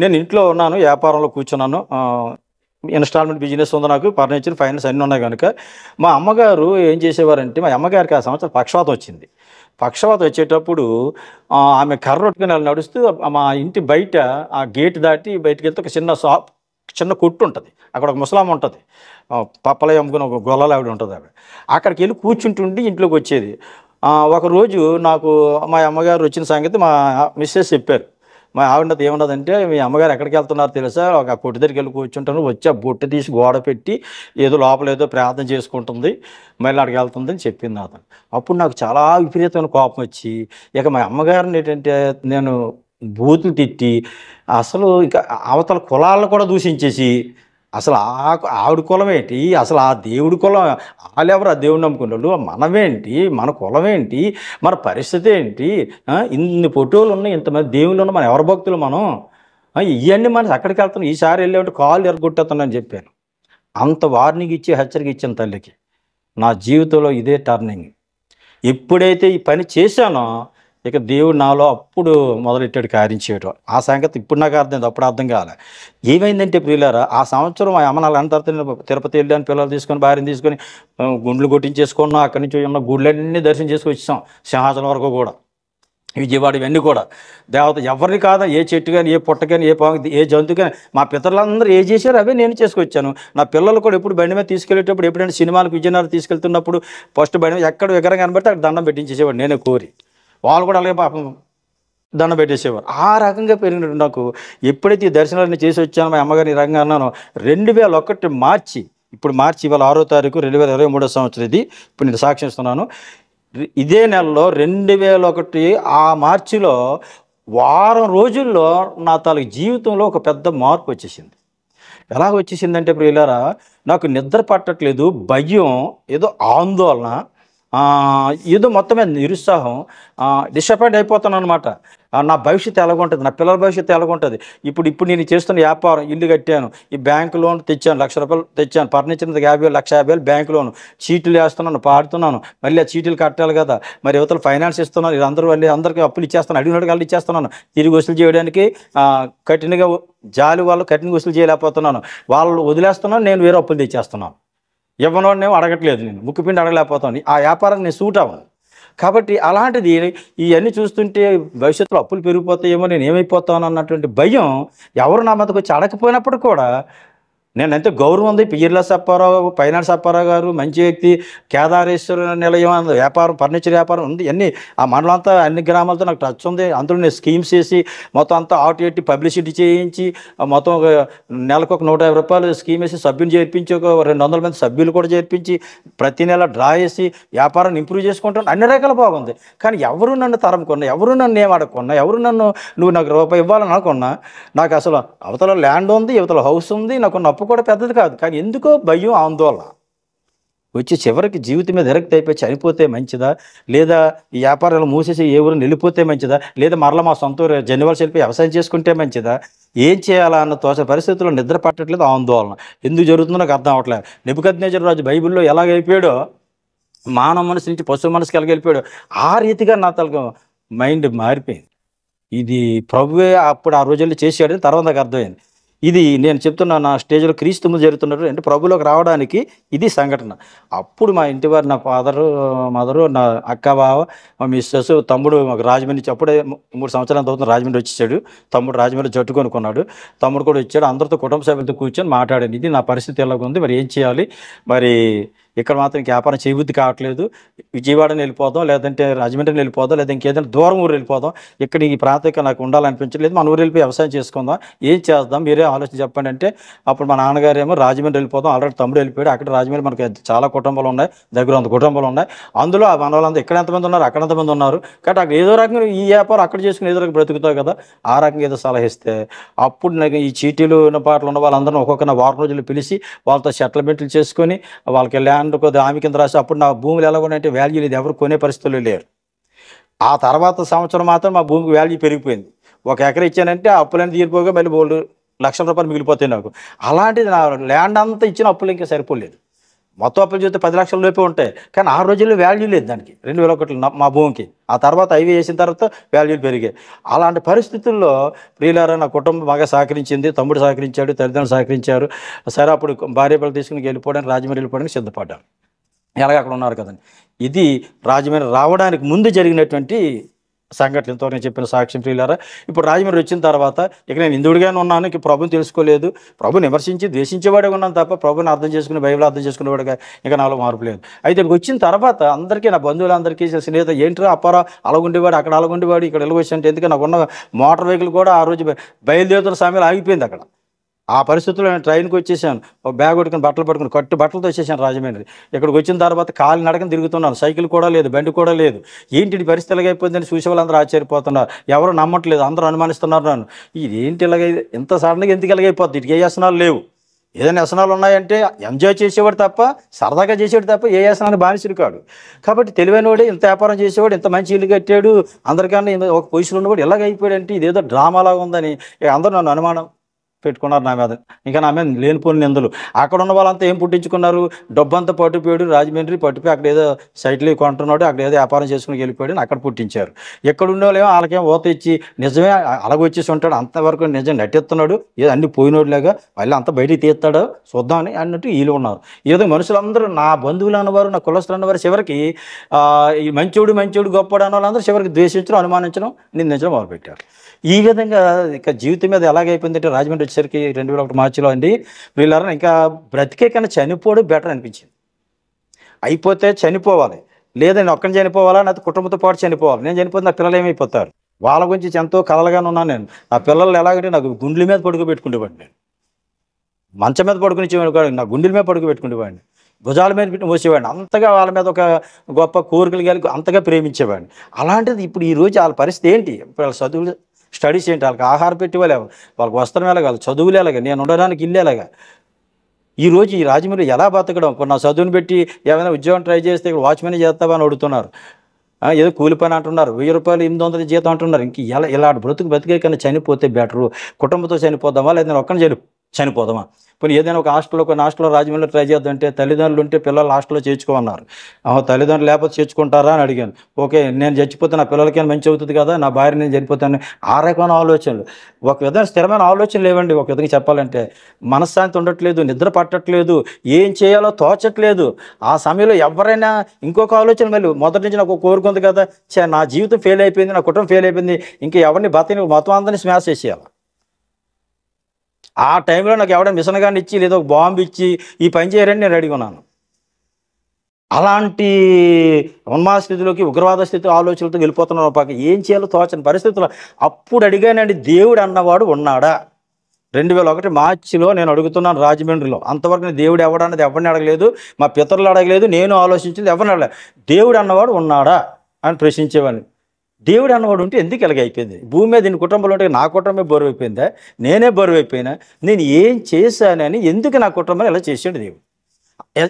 నేను ఇంట్లో ఉన్నాను, వ్యాపారంలో కూర్చున్నాను. ఇన్స్టాల్మెంట్ బిజినెస్ ఉంది, నాకు ఫర్నిచర్ ఫైనాన్స్ అన్నీ ఉన్నాయి కనుక. మా అమ్మగారు ఏం చేసేవారంటే, మా అమ్మగారికి ఆ సంవత్సరం పక్షవాతం వచ్చింది. పక్షవాతం వచ్చేటప్పుడు ఆమె కర్ర పట్టుకుని నడుస్తూ మా ఇంటి బయట ఆ గేట్ దాటి బయటకు వెళ్తే ఒక చిన్న కొట్టు ఉంటుంది. అక్కడ ఒక ముసలామ ఉంటుంది, పప్పలే అమ్ముకుని ఒక గొల్లలు ఆవిడ ఉంటుంది. అక్కడికి వెళ్ళి కూర్చుంటుండి ఇంట్లోకి వచ్చేది. ఒకరోజు నాకు మా అమ్మగారు వచ్చిన సంగతి మా మిస్సెస్ చెప్పారు. మా ఆవిడతో ఏమన్నదంటే, మీ అమ్మగారు ఎక్కడికి వెళ్తున్నారో తెలుసా, ఒక కొట్టు దగ్గరికి వెళ్ళి కూర్చుంటాను, వచ్చి ఆ బొట్టు తీసి గోడ పెట్టి ఏదో లోపల ఏదో ప్రార్థన చేసుకుంటుంది, మళ్ళీ అక్కడికి వెళ్తుందని చెప్పింది అతను. అప్పుడు నాకు చాలా విపరీతమైన కోపం వచ్చి, ఇక మా అమ్మగారిని ఏంటంటే నేను బూతులు తిట్టి, అసలు ఇక అవతల కులాలను కూడా దూషించేసి, అసలు ఆవిడ కులం ఏంటి, అసలు ఆ దేవుడి కులం, వాళ్ళెవరు ఆ దేవుడిని నమ్ముకున్నాడు, మనమేంటి, మన కులం ఏంటి, మన పరిస్థితి ఏంటి, ఇన్ని ఫోటోలు ఉన్నాయి, ఇంతమంది దేవుళ్ళు ఉన్నాయి, మన ఎవరి భక్తులు మనం, ఇవన్నీ మనం అక్కడికి వెళ్తున్నాం, ఈసారి వెళ్ళేవంటే కాళ్ళు ఎరగొట్టేస్తున్నాను చెప్పాను. అంత వార్నింగ్ ఇచ్చి హెచ్చరిక ఇచ్చాను తల్లికి. నా జీవితంలో ఇదే టర్నింగ్. ఎప్పుడైతే ఈ పని చేశానో ఇక దేవుడు నాలో అప్పుడు మొదలెట్టాడు కార్యం చేయడం. ఆ సంగతి ఇప్పుడు నాకు అర్థమైంది, అప్పుడు అర్థం కాలే. ఏమైందంటే ప్రియులారా, ఆ సంవత్సరం మా అమ్మ నాన్న తర్వాత నేను తిరుపతి వెళ్ళాను, పిల్లలు తీసుకొని భార్యను తీసుకొని గుండ్లు కొట్టించేసుకున్నాం. అక్కడి నుంచి ఉన్న గుళ్ళన్నీ దర్శనం చేసుకొని వచ్చాం, సింహాచలం వరకు కూడా, విజయవాడ, ఇవన్నీ కూడా. దేవత ఎవరిని కాదా, ఏ చెట్టు కానీ, ఏ పుట్ట కానీ, ఏ పాము, ఏ జంతువు కానీ, మా పితరులందరూ ఏ చేశారు అవే నేను చేసుకొచ్చాను. నా పిల్లలు కూడా ఎప్పుడు బండి మీద తీసుకెళ్ళేటప్పుడు, ఎప్పుడైనా సినిమాలకు విజయనగరం తీసుకెళ్తున్నప్పుడు ఫస్ట్ బండి మీద ఎక్కడ విగ్రహం కనబడితే అక్కడ దండం పెట్టించేసేవాడు, నేనే కోరి. వాళ్ళు కూడా అలాగే పాపం దండం పెట్టేసేవారు. ఆ రకంగా పెరిగినట్టు నాకు ఎప్పుడైతే ఈ దర్శనాలన్నీ చేసి వచ్చానో, మా అమ్మగారిని ఈ రకంగా అన్నాను. 2001 మార్చి, ఇప్పుడు మార్చి ఇవాళ 6వ తారీఖు 2023 సంవత్సరం ఇది, ఇప్పుడు నేను సాక్షిస్తున్నాను. ఇదే నెలలో 2001 ఆ మార్చిలో వారం రోజుల్లో నా తాలూకు జీవితంలో ఒక పెద్ద మార్పు వచ్చేసింది. ఎలా వచ్చేసిందంటే ప్రియులారా, నాకు నిద్ర పట్టట్లేదు, భయం, ఏదో ఆందోళన, ఏదో మొత్తం మీద నిరుత్సాహం, డిసప్పాయింట్ అయిపోతాను అనమాట. నా భవిష్యత్తు ఎలాగుంటుంది, నా పిల్లల భవిష్యత్తు ఎలాగుంటుంది. ఇప్పుడు నేను చేస్తున్న వ్యాపారం, ఇల్లు కట్టాను, ఈ బ్యాంకు లోన్ తెచ్చాను, ₹1,00,000 తెచ్చాను, ఫర్నిచర్ 50,000, ₹1,50,000 బ్యాంకు లోను, చీటీలు వేస్తున్నాను, పాడుతున్నాను, మళ్ళీ ఆ చీటీలు కట్టాలి కదా, మరి యువతలు ఫైనాన్స్ ఇస్తున్నాను, ఇది అందరికీ అప్పులు ఇచ్చేస్తాను, అడిగినట్టు వాళ్ళు ఇచ్చేస్తున్నాను, తిరిగి వసూలు చేయడానికి కఠినంగా జాలి వాళ్ళు కఠినంగా వసూలు చేయలేకపోతున్నాను, వాళ్ళు వదిలేస్తున్నాను, నేను వేరే అప్పులు తెచ్చేస్తున్నాను, ఇవ్వనోడనేమో అడగట్లేదు, నేను ముక్కుపిండి అడగలేకపోతాను, ఆ వ్యాపారాన్ని నేను సూట్ అవ్వను. కాబట్టి అలాంటిది ఇవన్నీ చూస్తుంటే భవిష్యత్తులో అప్పులు పెరిగిపోతాయేమో, నేను ఏమైపోతాను అన్నటువంటి భయం ఎవరు నా మీదకి వచ్చి అడగకపోయినప్పుడు కూడా నేనంతే గౌరవం ఉంది. పీర్ల సప్పారావు, ఫైనాన్స్ అప్పారావు గారు మంచి వ్యక్తి. కేదారేశ్వర నిలయం అన్న వ్యాపారం, ఫర్నిచర్ వ్యాపారం ఉంది. అన్నీ ఆ మండలం అంతా అన్ని గ్రామాలతో నాకు టచ్ ఉంది. అందులో నేను స్కీమ్స్ చేసి మొత్తం అంతా ఆటు ఎట్టి పబ్లిసిటీ చేయించి మొత్తం ఒక నెలకు ఒక ₹150 స్కీమ్ వేసి సభ్యులు చేర్పించి ఒక 200 మంది సభ్యులు కూడా చేర్పించి ప్రతి నెల డ్రా వేసి వ్యాపారాన్ని ఇంప్రూవ్ చేసుకుంటాను. అన్ని రకాల బాగుంది. కానీ ఎవరు నన్ను తరముకున్నా, ఎవరు నన్ను ఏం అడగకున్నా, ఎవరు నన్ను నువ్వు నాకు రూపాయి ఇవ్వాలని అనుకున్నా, నాకు అసలు అవతల ల్యాండ్ ఉంది, అవతల హౌస్ ఉంది, నాకు అప్పు కూడా పెద్దది కాదు. కానీ ఎందుకో భయం, ఆందోళన వచ్చి చివరికి జీవితం మీద ఎరక్తి అయిపోయి చనిపోతే మంచిదా, లేదా ఈ వ్యాపారాలు మూసేసి ఏ ఊరు వెళ్ళిపోతే మంచిదా, లేదా మరలా మా సొంత ఊరు జెన్నివాల్సి వెళ్ళిపోయి వ్యవసాయం చేసుకుంటే మంచిదా, ఏం చేయాలా అన్న తోచ పరిస్థితుల్లో నిద్ర పట్టట్లేదు, ఆందోళన ఎందుకు జరుగుతుందో నాకు అర్థం అవ్వట్లేదు. నెబుకద్నెజరు రాజు బైబిల్లో ఎలాగైపోయాడో, మానవ మనసు నుంచి పశువు మనసుకి ఎలాగైపోయాడో ఆ రీతిగా నా తలకు మైండ్ మారిపోయింది. ఇది ప్రభువే అప్పుడు ఆ రోజుల్లో చేసాడని తర్వాత నాకు అర్థమైంది. ఇది నేను చెప్తున్నా, నా స్టేజ్లో క్రీస్తు ముందు జరుగుతున్నారు అంటే ప్రభులోకి రావడానికి ఇది సంఘటన. అప్పుడు మా ఇంటి వారు, నా ఫాదరు, మదరు, నా అక్క, బావ, మా మిస్సెస్, తమ్ముడు మాకు రాజమండ్రి నుంచి అప్పుడే 3 సంవత్సరాల తర్వాత రాజమండ్రి వచ్చేసాడు. తమ్ముడు రాజమండ్రి జట్టు కొనుక్కున్నాడు. తమ్ముడు కూడా వచ్చాడు. అందరితో కుటుంబ సభ్యులతో కూర్చొని మాట్లాడాను. ఇది నా పరిస్థితి ఎలాగ ఉంది, మరి ఏం చేయాలి, మరి ఇక్కడ మాత్రం వ్యాపారం చేయబుద్ధి కావట్లేదు, విజయవాడని వెళ్ళిపోదాం, లేదంటే రాజమండ్రిని వెళ్ళిపోదాం, లేదా ఇంకేదైనా దూరం ఊరు వెళ్ళిపోదాం, ఇక్కడ ఈ ప్రాంతం నాకు ఉండాలనిపించలేదు, మన ఊరు వెళ్ళిపోయి వ్యవసాయం చేసుకుందాం, ఏం చేద్దాం, మీరే ఆలోచన చెప్పండి అంటే అప్పుడు మా నాన్నగారు ఏమో రాజమండ్రి వెళ్ళిపోదాం, ఆల్రెడీ తమ్ముడు వెళ్ళిపోయాడు, అక్కడ రాజమండ్రి మనకి చాలా కుటుంబాలు ఉన్నాయి, దగ్గర 100 కుటుంబాలు ఉన్నాయి, అందులో మన వాళ్ళంతా ఇక్కడ ఎంతమంది ఉన్నారు, అక్కడ ఎంతమంది ఉన్నారు, కాబట్టి అక్కడ ఏదో రకంగా ఈ వ్యాపారం అక్కడ చేసుకుని ఏదో రకంగా బ్రతుకుతావు కదా, ఆ రకంగా ఏదో సలహా ఇస్తే అప్పుడు నాకు ఈ చీటీలు ఉన్న పాటలు ఉన్న వాళ్ళందరూ ఒక్కొక్క వారం రోజులు పిలిచి వాళ్ళతో సెటిల్మెంట్లు చేసుకొని వాళ్ళకి ల్యాండ్ కొద్ది ఆమె కింద రాసి, అప్పుడు నా భూములు ఎలా ఉన్నాయంటే వాల్యూ లేదు, ఎవరు కొనే పరిస్థితులు లేరు. ఆ తర్వాత సంవత్సరం మాత్రం మా భూమికి వాల్యూ పెరిగిపోయింది. 1 ఎకరా ఇచ్చానంటే ఆ అప్పులన్నీ తీరిపోగా మళ్ళీ ₹1,00,000 మిగిలిపోతాయి నాకు. అలాంటిది నా ల్యాండ్ అంతా ఇచ్చిన అప్పులు ఇంకా సరిపోలేదు. మొత్తం అప్పులు చూస్తే 10 లక్షల లోపే ఉంటాయి. కానీ ఆ రోజుల్లో వాల్యూ లేదు దానికి, 2001 మా భూమికి. ఆ తర్వాత హైవే వేసిన తర్వాత వాల్యూలు పెరిగాయి. అలాంటి పరిస్థితుల్లో ప్రియులారా నా కుటుంబం బాగా సహకరించింది, తమ్ముడు సహకరించాడు, తల్లిదండ్రులు సహకరించారు. సరే అప్పుడు భార్య పిల్లలు తీసుకుని వెళ్ళిపోవడానికి, రాజమండ్రి వెళ్ళిపోవడానికి సిద్ధపడ్డాను. ఎలాగ అక్కడ ఉన్నారు కదండి. ఇది రాజమండ్రి రావడానికి ముందు జరిగినటువంటి సంఘటన. ఇంతవరకు నేను చెప్పిన సాక్ష్యం ప్రియులారా. ఇప్పుడు రాజమండ్రి వచ్చిన తర్వాత ఇక నేను హిందువుడిగానే ఉన్నాను, ఇక ప్రభుని తెలుసుకోలేదు, ప్రభుని విమర్శించి ద్వేషించేవాడే ఉన్నాను తప్ప ప్రభుని అర్థం చేసుకుని బైబిల్ అర్థం చేసుకునేవాడుగా ఇంకా నాలో మార్పు లేదు. అయితే ఇక్కడికి వచ్చిన తర్వాత అందరికీ, నా బంధువులందరికీ, స్నేహితులు, ఏంటో అప్పారా అలాగుండేవాడు, అక్కడ అలాగుండేవాడు, ఇక్కడ వెళ్ళి అంటే ఎందుకంటే నాకు ఉన్న మోటార్ వెహికల్ కూడా ఆ రోజు బయలుదేరుతున్న సమయంలో ఆగిపోయింది అక్కడ. ఆ పరిస్థితుల్లో నేను ట్రైన్కి వచ్చేసాను, ఒక బ్యాగ్ కొట్టుకుని బట్టలు పట్టుకుని బట్టలతో వచ్చేసాను రాజమండ్రి. ఇక్కడికి వచ్చిన తర్వాత కాలు నడకని తిరుగుతున్నాను, సైకిల్ కూడా లేదు, బండి కూడా లేదు. ఏంటి పరిస్థితి ఇలాగైపోయిందని చూసే వాళ్ళందరూ ఆశ్చర్యపోతున్నారు, ఎవరు నమ్మట్లేదు, అందరూ అనుమానిస్తున్నారు నన్ను. ఇదేంటి ఇలాగ, ఎంత సడన్గా ఎందుకు ఇలాగైపోద్ది, ఇటుకి ఏ వ్యసనాలు లేవు. ఏదైనా వ్యసనాలు ఉన్నాయంటే ఎంజాయ్ చేసేవాడు తప్ప, సరదాగా చేసేవాడు తప్ప ఏ వ్యసనాన్ని బానిసడు కాడు. కాబట్టి తెలివైనవాడే ఇంత వ్యాపారం చేసేవాడు, ఇంత మంచి ఇల్లు కట్టాడు, అందరికన్నా ఒక పొజిషన్ ఉన్నవాడు ఇలాగైపోయాడు అంటే ఇదేదో డ్రామాలాగా ఉందని అందరూ నన్ను అనుమానం పెట్టుకున్నారు నా మీద. ఇంకా నా మీద లేనిపోని నిందలు. అక్కడ ఉన్న వాళ్ళంతా ఏం పుట్టించుకున్నారు, డబ్బంతా పట్టుపోయాడు, రాజమండ్రి పట్టుపోయి అక్కడ ఏదో సైట్లు కొంటున్నాడు, అక్కడ ఏదో వ్యాపారం చేసుకుని వెళ్ళిపోయాడు, అక్కడ పుట్టించారు. ఎక్కడ ఉండేవాళ్ళేమో వాళ్ళకేమో ఓత ఇచ్చి నిజమే అలాగొచ్చేసి ఉంటాడు, అంతవరకు నిజం నటిస్తున్నాడు, ఏదో అన్ని పోయినోడులాగా మళ్ళీ అంతా బయటికి తీస్తాడో చూద్దామని అన్నట్టు వీళ్ళు ఉన్నారు. ఏదో మనుషులందరూ, నా బంధువులు అన్నవారు, నా కులస్తులు అన్నవారు చివరికి ఈ మంచోడు గొప్పడు అన్న వాళ్ళందరూ చివరికి ద్వేషించడం, అనుమానించడం, నిందించడం మొదలుపెట్టారు. ఈ విధంగా ఇక జీవితం మీద ఎలాగైపోయిందంటే రాజమండ్రి వచ్చేసరికి 2001 మార్చిలో అండి వీళ్ళారా ఇంకా బ్రతికే కన్నా చనిపోవడం బెటర్ అనిపించింది. అయిపోతే చనిపోవాలి, లేదా నేను ఒక్కని చనిపోవాలా, నా కుటుంబంతో పాటు చనిపోవాలి. నేను చనిపోతే నా పిల్లలు ఏమైపోతారు, వాళ్ళ గురించి ఎంతో కలలుగానే ఉన్నాను నేను. నా పిల్లలు ఎలాగంటే నాకు గుండెల మీద పడుకోబెట్టుకునేవాడిని, నేను మంచం మీద పడుకుని నా గుండెల మీద పడుకోబెట్టుకునేవాడిని, భుజాల మీద పెట్టి మోసేవాడిని. అంతగా వాళ్ళ మీద ఒక గొప్ప కోరికలు కలిగి అంతగా ప్రేమించేవాడిని. అలాంటిది ఇప్పుడు ఈరోజు వాళ్ళ పరిస్థితి ఏంటి, వాళ్ళ చదువులు స్టడీస్ ఏంటి, వాళ్ళకి ఆహారం పెట్టేవాళ్ళు, వాళ్ళకి వస్త్రం ఎలాగా, వాళ్ళ చదువులు ఎలాగా, నేను ఉండడానికి ఇల్లు ఎలాగా. ఈరోజు ఈ రాజమండ్రి ఎలా బతకడం, ఇప్పుడు నా చదువుని పెట్టి ఏమైనా ఉద్యోగం ట్రై చేస్తే ఇక్కడ వాచ్మెన్ చేస్తావా అని అడుగుతున్నారు, ఏదో కూలి పని అంటున్నారు, ₹1000 800 జీతం అంటున్నారు. ఇంక ఇలా బతికే కన్నా చనిపోతే బెటరు, కుటుంబంతో చనిపోదామా, లేదా నేను ఒక్కని చనిపోదామా. పోనీ ఏదైనా ఒక హాస్టల్లో రాజమండ్రిలో ట్రై చేద్దామంటే తల్లిదండ్రులు ఉంటే పిల్లలు హాస్టల్లో చేర్చుకోమన్నారు. తల్లిదండ్రులు లేకపోతే చేర్చుకుంటారా అని అడిగాను. ఓకే, నేను చచ్చిపోతే నా పిల్లలకి మంచి అవుతుంది కదా, నా భార్య నేను చనిపోతాను, ఆ రకమైన ఆలోచనలు. ఒక విధంగా స్థిరమైన ఆలోచనలు లేవండి. ఒక విధంగా చెప్పాలంటే మనశ్శాంతి ఉండట్లేదు, నిద్ర పట్టట్లేదు, ఏం చేయాలో తోచట్లేదు. ఆ సమయంలో ఎవరైనా ఇంకొక ఆలోచన, మళ్ళీ మొదటి నుంచి నాకు కోరుకుంది కదా, నా జీవితం ఫెయిల్ అయిపోయింది, నా కుటుంబం ఫెయిల్ అయిపోయింది, ఇంకా ఎవరిని మొత్తం అందరినీ స్మాష్ చేసేయాలి. ఆ టైంలో నాకు ఎవడైనా మిషన్ ఇచ్చి లేదా ఒక బాంబు ఇచ్చి ఈ పని చేయరని నేను రెడీగా ఉన్నాను. అలాంటి ఉన్మాద స్థితిలోకి, ఉగ్రవాద స్థితి ఆలోచనలతో వెళ్ళిపోతున్నారు. పాక ఏం చేయాలో తోచని పరిస్థితుల్లో అప్పుడు అడిగానండి, దేవుడు అన్నవాడు ఉన్నాడా? 2001 మార్చిలో నేను అడుగుతున్నాను రాజమండ్రిలో. అంతవరకు నేను దేవుడు ఎవడన్నది ఎవరిని అడగలేదు, మా పితరులు అడగలేదు, నేను ఆలోచించింది ఎవరిని అడగలేదు. దేవుడు అన్నవాడు ఉన్నాడా అని ప్రశ్నించేవాడిని. దేవుడు అన్నవాడు ఉంటే ఎందుకు ఇలాగ అయిపోయింది? భూమి మీద ఇన్ని కుటుంబాలు ఉంటే నా కుటుంబమే బరువు అయిపోయిందా? నేనే బరువు అయిపోయినా? నేను ఏం చేశానని ఎందుకు నా కుటుంబాన్ని ఇలా చేసాడు దేవుడు?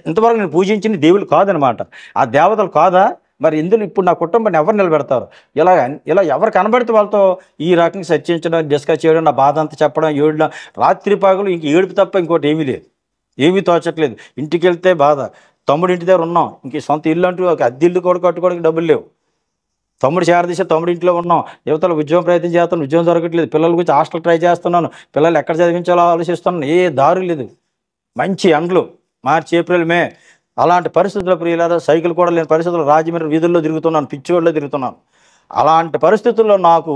ఇంతవరకు నేను పూజించింది దేవుడు కాదనమాట, ఆ దేవతలు కాదా? మరి ఇందులో ఇప్పుడు నా కుటుంబాన్ని ఎవరు నిలబెడతారు? ఇలా ఎవరు కనబడితే వాళ్ళతో ఈ రకంగా చర్చించడం, డిస్కస్ చేయడం, నా బాధ అంతా చెప్పడం, ఏడులో రాత్రి పాగులు ఇంక ఏడుపు తప్ప ఇంకోటి ఏమీ లేదు, ఏమీ తోచట్లేదు. ఇంటికి వెళ్తే బాధ, తమ్ముడు ఇంటి దగ్గర ఉన్నాం, ఇంక సొంత ఇల్లు అంటూ ఒక అద్దె ఇల్లు కూడా కట్టుకోవడానికి డబ్బులు లేవు. తమ్ముడు చేరదీసే తమ్ముడు ఇంట్లో ఉన్నాం, యువతలు ఉద్యోగం ప్రయత్నం చేస్తాను, ఉద్యోగం దొరకట్లేదు, పిల్లల గురించి హాస్టల్ ట్రై చేస్తున్నాను, పిల్లలు ఎక్కడ చదివించాలో ఆలోచిస్తున్నాను, ఏ దారి లేదు. మంచి ఎండలు, మార్చి ఏప్రిల్ మే, అలాంటి పరిస్థితుల్లో ప్రియులారా, సైకిల్ కూడా లేని పరిస్థితుల్లో రాజమండ్రి వీధుల్లో తిరుగుతున్నాను, పిచ్చివాళ్ళలో తిరుగుతున్నాను. అలాంటి పరిస్థితుల్లో నాకు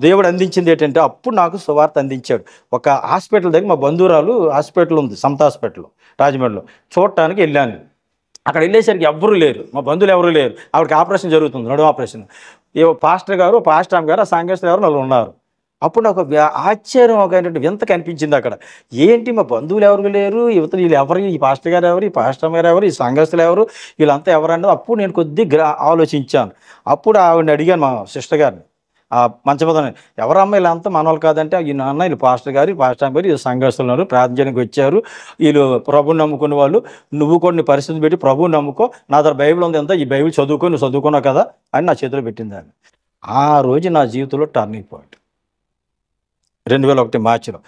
దేవుడు అందించింది ఏంటంటే, అప్పుడు నాకు సువార్త అందించాడు. ఒక హాస్పిటల్ దగ్గర మా బంధువురాలు హాస్పిటల్ ఉంది, సమత హాస్పిటల్ రాజమండ్రిలో, చూడటానికి వెళ్ళాను. అక్కడ వెళ్ళేసరికి ఎవ్వరూ లేరు, మా బంధువులు ఎవరూ లేరు. ఆవిడకి ఆపరేషన్ జరుగుతుంది, నడుము ఆపరేషన్. పాస్టర్ గారు, పాస్టర్ గారు, ఆ సాంగేశ్వర గారు వాళ్ళు ఉన్నారు. అప్పుడు నాకు ఆశ్చర్యం, ఒక వింత కనిపించింది అక్కడ. ఏంటి మా బంధువులు ఎవరు లేరు, యువతలు వీళ్ళు ఎవరు, ఈ పాస్టర్ గారు ఎవరు, ఈ పాస్టర్ గారు ఎవరు, ఈ సంఘస్థులు ఎవరు, వీళ్ళంతా ఎవరన్నది అప్పుడు నేను కొద్దిగా ఆలోచించాను. అప్పుడు ఆవిడని అడిగాను, మా సిస్టర్ గారిని, ఆ మంచమదని, ఎవరమ్మ వీళ్ళంతా మనవాళ్ళు కాదంటే, ఈ నాన్న వీళ్ళు పాస్టర్ గారు, ఈ పాస్టర్ గారు, వీళ్ళు సంఘస్థులు ఉన్నారు, ప్రార్థనకి వచ్చారు, వీళ్ళు ప్రభువుని నమ్ముకునే వాళ్ళు, నువ్వు కూడా నీ పరిస్థితి పెట్టి ప్రభువుని నమ్ముకో, నా దగ్గర బైబిల్ ఉంది, ఎంత ఈ బైబిల్ చదువుకో, నువ్వు చదువుకున్నావు కదా అని నా చేతిలో పెట్టింది. ఆ రోజు నా జీవితంలో టర్నింగ్ పాయింట్, 2001 మార్చిలో.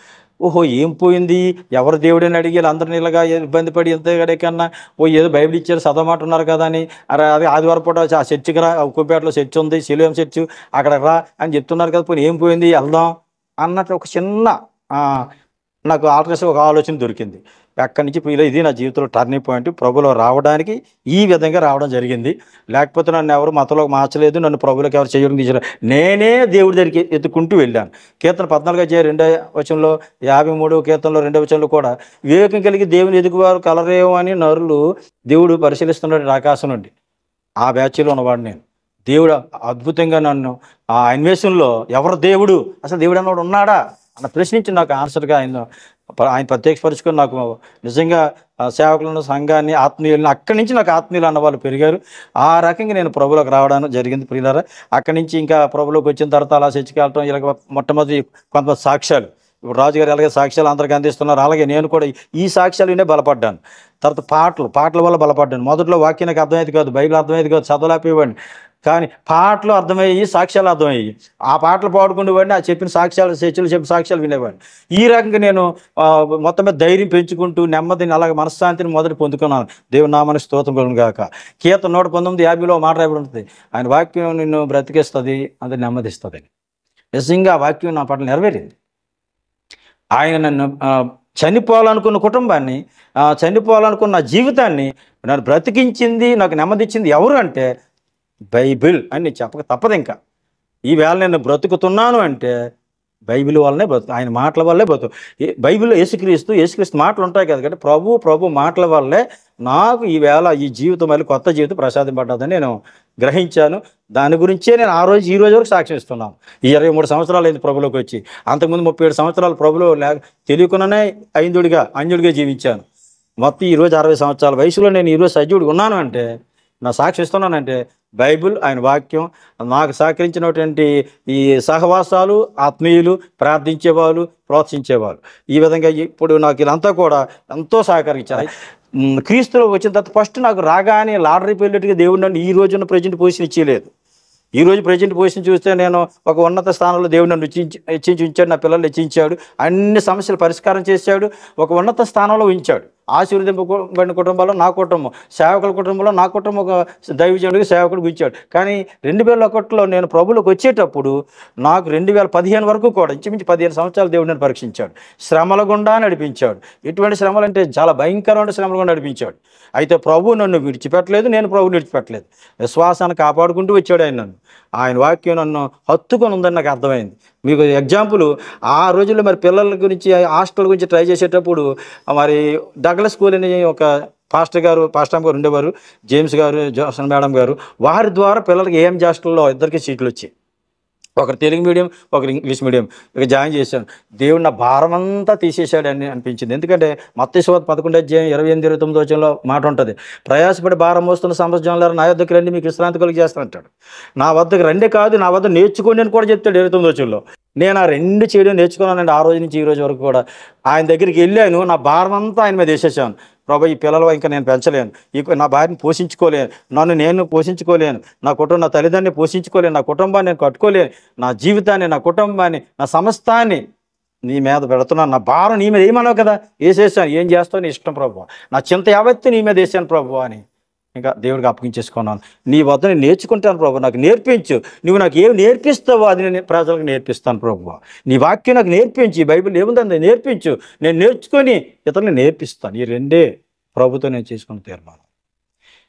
ఓహో, ఏం పోయింది, ఎవరు దేవుడని అడిగి అందరిని ఇలాగా ఇబ్బంది పడి ఎంత కన్నా ఏదో బైబిల్ ఇచ్చారు చదవమాట ఉన్నారు కదా అని, అదే ఆదివారం పూట ఆ చర్చికి రా, ఉక్కుపేటలో చర్చ్ ఉంది, శిలువం చర్చ్, అక్కడ రా అని చెప్తున్నారు కదా, పోయి ఏం పోయింది, వెళ్దాం అన్నట్టు ఒక చిన్న నాకు ఆల్టర్నేటివ్ ఒక ఆలోచన దొరికింది. అక్కడి నుంచి ఇది నా జీవితంలో టర్నింగ్ పాయింట్. ప్రభులో రావడానికి ఈ విధంగా రావడం జరిగింది. లేకపోతే నన్ను ఎవరు మతంలోకి మార్చలేదు, నన్ను ప్రభులోకి ఎవరు చేయడం తీసారు, నేనే దేవుడి దగ్గరికి ఎత్తుకుంటూ వెళ్ళాను. కీర్తన 14:2 53 కీర్తనలో 2 కూడా, వివేకం కలిగి దేవుని ఎదుగువారు కలరేమో అని నరులు దేవుడు పరిశీలిస్తున్నాడు ఆకాశం నుండి. ఆ బ్యాచ్లో ఉన్నవాడు నేను. దేవుడు అద్భుతంగా నన్ను ఆ అన్వేషణలో ఎవరు దేవుడు, అసలు దేవుడు అన్నవాడు ఉన్నాడా అన్న ప్రశ్నించి నాకు ఆన్సర్గా ఆయన ప్రత్యేకపరుచుకొని నాకు నిజంగా సేవకులను, సంఘాన్ని, ఆత్మీయులను, అక్కడి నుంచి నాకు ఆత్మీయులు అన్న వాళ్ళు పెరిగారు. ఆ రకంగా నేను ప్రభులోకి రావడానికి జరిగింది ప్రియులారా. అక్కడి నుంచి ఇంకా ప్రభులోకి వచ్చిన తర్వాత అలా చర్చికి వెళ్ళటం, ఇలాగ మొట్టమొదటి కొంతమంది సాక్ష్యాలు, ఇప్పుడు రాజుగారు అలాగే సాక్ష్యాలు అందరికీ అందిస్తున్నారు, అలాగే నేను కూడా ఈ సాక్ష్యాలు వినే బలపడ్డాను. తర్వాత పాటల వల్ల బలపడ్డాను. మొదట్లో వాక్యం నాకు అర్థమయ్యేది కాదు, బైబిల్ అర్థమయ్యేది కాదు, చదవలేకపోయేవాడిని. కానీ పాటలు అర్థమయ్యి, సాక్ష్యాలు అర్థమయ్యి, ఆ పాటలు పాడుకునేవాడిని, ఆ చెప్పిన సాక్ష్యాలు, చర్చలు చెప్పిన సాక్ష్యాలు వినేవాడిని. ఈ రకంగా నేను మొత్తం మీద ధైర్యం పెంచుకుంటూ నెమ్మదిని, అలాగే మనశ్శాంతిని మొదటి పొందుకున్నాను. దేవుని నామానికి స్తోత్రం కలుగును గాక. కీర్తన 119:50 మాట రాయబడి ఉంటుంది, ఆయన వాక్యం నిన్ను బ్రతికిస్తుంది, అది నెమ్మదిస్తుంది. నిజంగా ఆ వాక్యం నా పట్ల నెరవేరింది. ఆయన నన్ను చనిపోవాలనుకున్న కుటుంబాన్ని, చనిపోవాలనుకున్న జీవితాన్ని నన్ను బ్రతికించింది, నాకు నెమ్మదిచ్చింది ఎవరు అంటే బైబిల్ అని నేను చెప్పక తప్పదు. ఇంకా ఈవేళ నేను బ్రతుకుతున్నాను అంటే బైబిల్ వల్లనే ఆయన మాటల వల్లే బైబిల్లో యేసుక్రీస్తు మాటలు ఉంటాయి కదా, కాబట్టి ప్రభు మాటల వల్లే నాకు ఈవేళ ఈ జీవితం మళ్ళీ కొత్త జీవితం ప్రసాదింపడ్డదని నేను గ్రహించాను. దాని గురించే నేను ఈ రోజు వరకు సాక్ష్యం ఇస్తున్నాను. ఈ 23 సంవత్సరాలు అయింది ప్రభులోకి వచ్చి. అంతకుముందు 37 సంవత్సరాలు ప్రభులో తెలియకుండానే అన్యుడిగా జీవించాను. మొత్తం ఈరోజు 60 సంవత్సరాల వయసులో నేను ఈరోజు సజీవుడిగా ఉన్నాను అంటే, నా సాక్షి ఇస్తున్నానంటే బైబిల్, ఆయన వాక్యం, నాకు సహకరించినటువంటి ఈ సహవాసాలు, ఆత్మీయులు, ప్రార్థించేవాళ్ళు, ప్రోత్సహించేవాళ్ళు, ఈ విధంగా ఇప్పుడు నాకు ఇదంతా కూడా ఎంతో సహకరించారు. క్రీస్తులో వచ్చిన తర్వాత ఫస్ట్ నాకు రాగానే లాటరీ పెళ్ళిట్టుగా దేవుడు నన్ను ఈ రోజున ప్రజెంట్ పొజిషన్ ఇచ్చేయలేదు. ఈరోజు ప్రజెంట్ పొజిషన్ చూస్తే నేను ఒక ఉన్నత స్థానంలో దేవుడు నన్ను హెచ్చించి ఉంచాడు, నా పిల్లలు హెచ్చించాడు, అన్ని సమస్యలు పరిష్కారం చేశాడు, ఒక ఉన్నత స్థానంలో ఉంచాడు. ఆశీర్వదింపబడిన కుటుంబాల్లో నా కుటుంబం, సేవకుల కుటుంబంలో నా కుటుంబం ఒక దైవజనుడికి సేవకుడికి ఇచ్చాడు. కానీ 2001లో నేను ప్రభువులోకి వచ్చేటప్పుడు నాకు 2015 వరకు కూడా ఇంచుమించు 15 సంవత్సరాలు దేవుడు నన్ను పరీక్షించాడు, శ్రమల గుండా నడిపించాడు. ఎటువంటి శ్రమలు అంటే చాలా భయంకరమైన శ్రమల గుండా నడిపించాడు. అయితే ప్రభువు నన్ను విడిచిపెట్టలేదు, నేను ప్రభువుని విడిచిపెట్టలేదు. విశ్వాసాన్ని కాపాడుకుంటూ వచ్చాడు ఆయన నన్ను. ఆయన వాక్యం నన్ను హత్తుకొని ఉందని నాకు అర్థమైంది. మీకు ఎగ్జాంపుల్, ఆ రోజుల్లో మరి పిల్లల గురించి హాస్టల్ గురించి ట్రై చేసేటప్పుడు మరి డగ్లస్ స్కూల్ అని ఒక పాస్టర్ గారు ఉండేవారు, జేమ్స్ గారు, జోసన్ మేడం గారు. వారి ద్వారా పిల్లలకి ఏఎంజే హాస్టల్లో ఇద్దరికి సీట్లు వచ్చాయి. ఒకరు తెలుగు మీడియం, ఒకరు ఇంగ్లీష్ మీడియం. ఇక జాయిన్ చేశాను. దేవుడు నా భారం అంతా తీసేశాడని అనిపించింది. ఎందుకంటే మత్తయి సువార్త 11:28-29 మాట ఉంటుంది, ప్రయాసపడి భారం మోస్తున్న సమస్యలు నా వద్దకు రండి, మీకు విశ్రాంతి కలిగి చేస్తాను అంటాడు. నా వద్దకు రండి కాదు, నా వద్ద నేర్చుకోండి అని కూడా చెప్తాడు 29 నేను ఆ 2 చేయడం నేర్చుకున్నానండి. ఆ రోజు నుంచి ఈ రోజు వరకు కూడా ఆయన దగ్గరికి వెళ్ళాను. నా భారం అంతా ఆయన మీద వేసేసాను. ప్రభు, ఈ పిల్లలు ఇంకా నేను పెంచలేను, నా భార్యను పోషించుకోలేను, నన్ను నేను పోషించుకోలేను, నా తల్లిదండ్రిని పోషించుకోలేను, నా కుటుంబాన్ని నేను కట్టుకోలేను, నా జీవితాన్ని, నా కుటుంబాన్ని, నా సమస్తాన్ని నీ మీద పెడుతున్నాను. నా భారం నీ మీద ఏమన్నావు కదా, వేసేసాను. ఏం చేస్తావు నీ ఇష్టం ప్రభు, నా చింత యావత్తు నీ మీద వేసాను ప్రభు అని ఇంకా దేవుడికి అప్పగించేసుకున్నాను. నీ వద్ద నేను నేర్చుకుంటాను ప్రభు, నాకు నేర్పించు. నువ్వు నాకు ఏమి నేర్పిస్తావో అది నేను ప్రజలకు నేర్పిస్తాను ప్రభు. నీ వాక్యం నాకు నేర్పించి, బైబిల్ ఏముందని నేర్పించు, నేను నేర్చుకొని ఇతరులను నేర్పిస్తాను. ఈ 2 ప్రభుతో నేను చేసుకున్న తీర్మానం.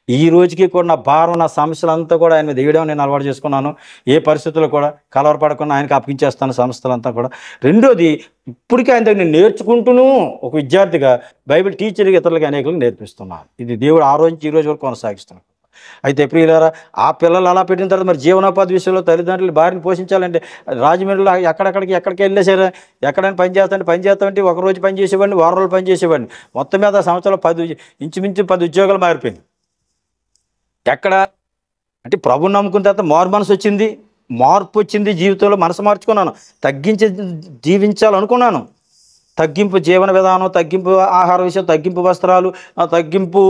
ఈ రోజుకి కూడా నా భారం, నా సమస్యలంతా కూడా ఆయన మీద వేయడం నేను అలవాటు చేసుకున్నాను. ఏ పరిస్థితుల్లో కూడా కలవరపడకుండా ఆయనకి అప్పగించేస్తాను సంస్థలంతా కూడా. రెండోది, ఇప్పటికీ ఆయన దగ్గర నేను నేర్చుకుంటూను ఒక విద్యార్థిగా బైబిల్ టీచర్గా ఇతరులకి అనేకులకు నేర్పిస్తున్నాను. ఇది దేవుడు ఆ రోజు నుంచి ఈ రోజు వరకు కొనసాగిస్తున్నాను. అయితే ప్రియులారా, ఆ పిల్లలు అలా పెట్టిన తర్వాత మరి జీవనోపాధి విషయంలో తల్లిదండ్రులు భార్యను పోషించాలంటే ఎక్కడికి వెళ్ళేసారా, ఎక్కడైనా పని చేస్తామంటే ఒకరోజు పని చేసేవాడిని, వారం రోజులు పని చేసేవాడిని. మొత్తం మీద సంవత్సరంలో ఇంచుమించు 10 ఉద్యోగాలు మారిపోయింది. ఎక్కడ అంటే ప్రభుని నమ్ముకున్న తర్వాత మార్పు వచ్చింది జీవితంలో. మనసు మార్చుకున్నాను, తగ్గించి జీవించాలనుకున్నాను. తగ్గింపు జీవన విధానం, తగ్గింపు ఆహార విషయం, తగ్గింపు వస్త్రాలు, తగ్గింపు,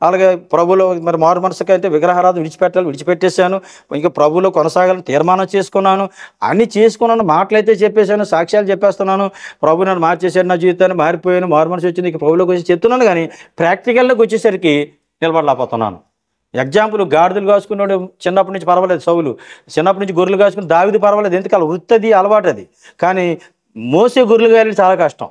అలాగే ప్రభులో మరి మారు మనసుకి అయితే విగ్రహారాధన విడిచిపెట్టేశాను. ఇంకా ప్రభులో కొనసాగాలని తీర్మానం చేసుకున్నాను. అన్నీ చేసుకున్నాను, మాటలైతే చెప్పేశాను, సాక్ష్యాలు చెప్పేస్తున్నాను. ప్రభు నన్ను మార్చేశాను, నా జీవితాన్ని మారిపోయాను, మారు మనసు వచ్చింది, ఇక ప్రభులోకి వచ్చి చెప్తున్నాను. కానీ ప్రాక్టికల్లోకి వచ్చేసరికి నిలబడలేకపోతున్నాను. ఎగ్జాంపుల్, గాడిదలు కాసుకున్నాడు చిన్నప్పటి నుంచి పర్వాలేదు, సౌలు చిన్నప్పటి నుంచి గొర్రెలు కాసుకుని, దావీదు పర్వాలేదు, ఎందుకు వృత్తి అది, అలవాటు అది. కానీ మోసే గొర్రెలు కాయాలి చాలా కష్టం.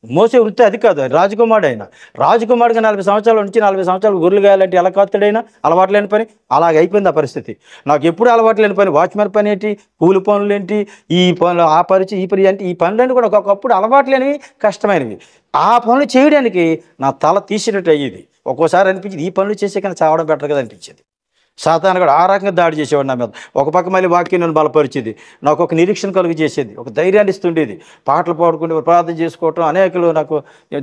మోసే వృత్తి అది కాదు, రాజకుమారుడిగా 40 సంవత్సరాల నుంచి 40 సంవత్సరాలు గొర్రెలు కాయాలంటే ఎలా కాస్తాడైనా, అలవాటు లేని పని. అలాగే అయిపోయింది ఆ పరిస్థితి. నాకు ఎప్పుడు అలవాటు లేని పని, వాచ్మెన్ పని ఏంటి, కూలి పనులు ఏంటి, ఈ పనులు, ఆ పరిచయం, ఈ పని అంటే, ఈ పనులన్నీ కూడా ఒకప్పుడు అలవాటు లేనివి, కష్టమైనవి. ఆ పనులు చేయడానికి నా తల తీసినట్టు అయ్యేది. ఒక్కోసారి అనిపించింది, ఈ పనులు చేసే కానీ చావడం బెటర్ కదా అనిపించింది. సాతాను కూడా ఆ రకంగా దాడి చేసేవాడు నా మీద. ఒక పక్క మళ్ళీ వాక్యం నన్ను బలపరిచేది, నాకు ఒక నిరీక్షణ కలుగు చేసేది, ఒక ధైర్యాన్ని ఇస్తుండేది. పాటలు పాడుకుంటే, ప్రార్థన చేసుకోవటం, అనేకులు నాకు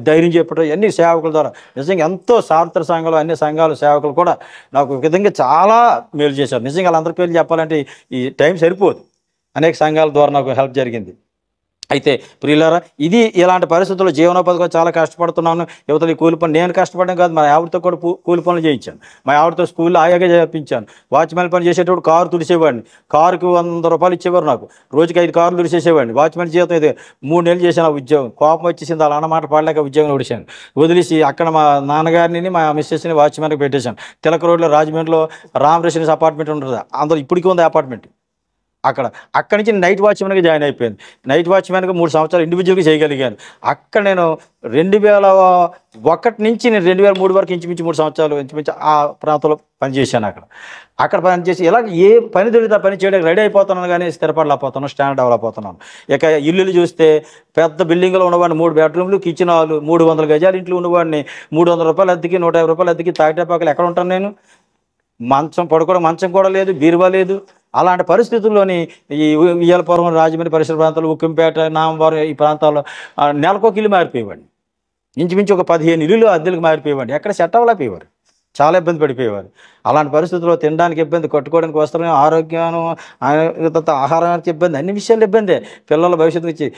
ధైర్యం చెప్పడం, అన్ని సేవకుల ద్వారా నిజంగా ఎంతో సార్వత్ర సంఘాలు, అన్ని సంఘాలు సేవకులు కూడా నాకు ఒక విధంగా చాలా మేలు చేశారు. నిజంగా వాళ్ళందరి పేర్లు చెప్పాలంటే ఈ టైం సరిపోదు. అనేక సంఘాల ద్వారా నాకు హెల్ప్ జరిగింది. అయితే ప్రియులారా, ఇది ఇలాంటి పరిస్థితుల్లో జీవనోపాధిగా చాలా కష్టపడుతున్నాను. యువతలు ఈ కూలి పని నేను కష్టపడడం కాదు, మా ఆవిడతో కూడా కూలి పనులు చేయించాను. మా ఆవిడతో స్కూల్లో ఆయాగా చేయించాను. వాచ్మెన్ పని చేసేటప్పుడు కారు తుడిసేవాడిని. కారుకు 100 రూపాయలు ఇచ్చేవారు నాకు. రోజుకి 5 కార్లు తుడిసేసేవాడిని. వాచ్మెన్ జీతం ఇది 3 నెలలు చేశాను. ఆ ఉద్యోగం కోపం వచ్చేసింది, అలా అన్నమాట పడలేక ఉద్యోగం వదిలేసి అక్కడ మా నాన్నగారిని, మా మిస్సెస్ని వాచ్మెన్కి పెట్టేశాను. తిలక రోడ్లో రాజమండ్రిలో రామ్ రెసిడెన్స్ అపార్ట్మెంట్ ఉంటుంది, అందులో ఇప్పటికీ ఉంది అపార్ట్మెంట్. అక్కడి నుంచి నైట్ వాచ్మెన్గా జాయిన్ అయిపోయింది. నైట్ వాచ్మెన్గా 3 సంవత్సరాలు ఇండివిజువల్గా చేయగలిగాను. అక్కడ నేను 2001 నుంచి నేను 2003 వరకు ఇంచుమించు 3 సంవత్సరాలు ఇంచుమించు ఆ ప్రాంతంలో పనిచేశాను. అక్కడ పనిచేసి ఇలా ఏ పని దొరికితే పని చేయడానికి రెడీ అయిపోతున్నాను, కానీ స్థిరపడలేకపోతున్నాను, స్టాండ్ డెవలప్ అవుతున్నాను. ఇక ఇల్లులు చూస్తే పెద్ద బిల్డింగ్లో ఉన్నవాడిని, 3 బెడ్రూమ్లు, కిచెన్ హాలు, 300 గజాల ఇంట్లో ఉన్నవాడిని, 300 రూపాయలు అద్దెకి, 150 రూపాయలు అద్దెకి, తాగిటేపాకలు ఎక్కడ ఉంటాను నేను? మంచం కూడా లేదు, బీరువా లేదు. అలాంటి పరిస్థితుల్లోని ఈ ఉయ్యాలపురం, రాజమండ్రి పరిసర ప్రాంతాలు, ఉక్కంపేట, నామవరం ఈ ప్రాంతాల్లో నెలకొక ఇల్లు మారిపోయేవాడిని. ఇంచుమించు ఒక 15 ఇల్లులు అద్దెలకు మారిపోయేవాడిని. ఎక్కడ సెట్ అవ్వలేకపోయేవారు, చాలా ఇబ్బంది పడిపోయేవారు. అలాంటి పరిస్థితుల్లో తినడానికి ఇబ్బంది, కట్టుకోవడానికి వస్త్రం, ఆరోగ్యం, ఆహారానికి ఇబ్బంది, అన్ని విషయాలు ఇబ్బందే. పిల్లల భవిష్యత్తు గురించి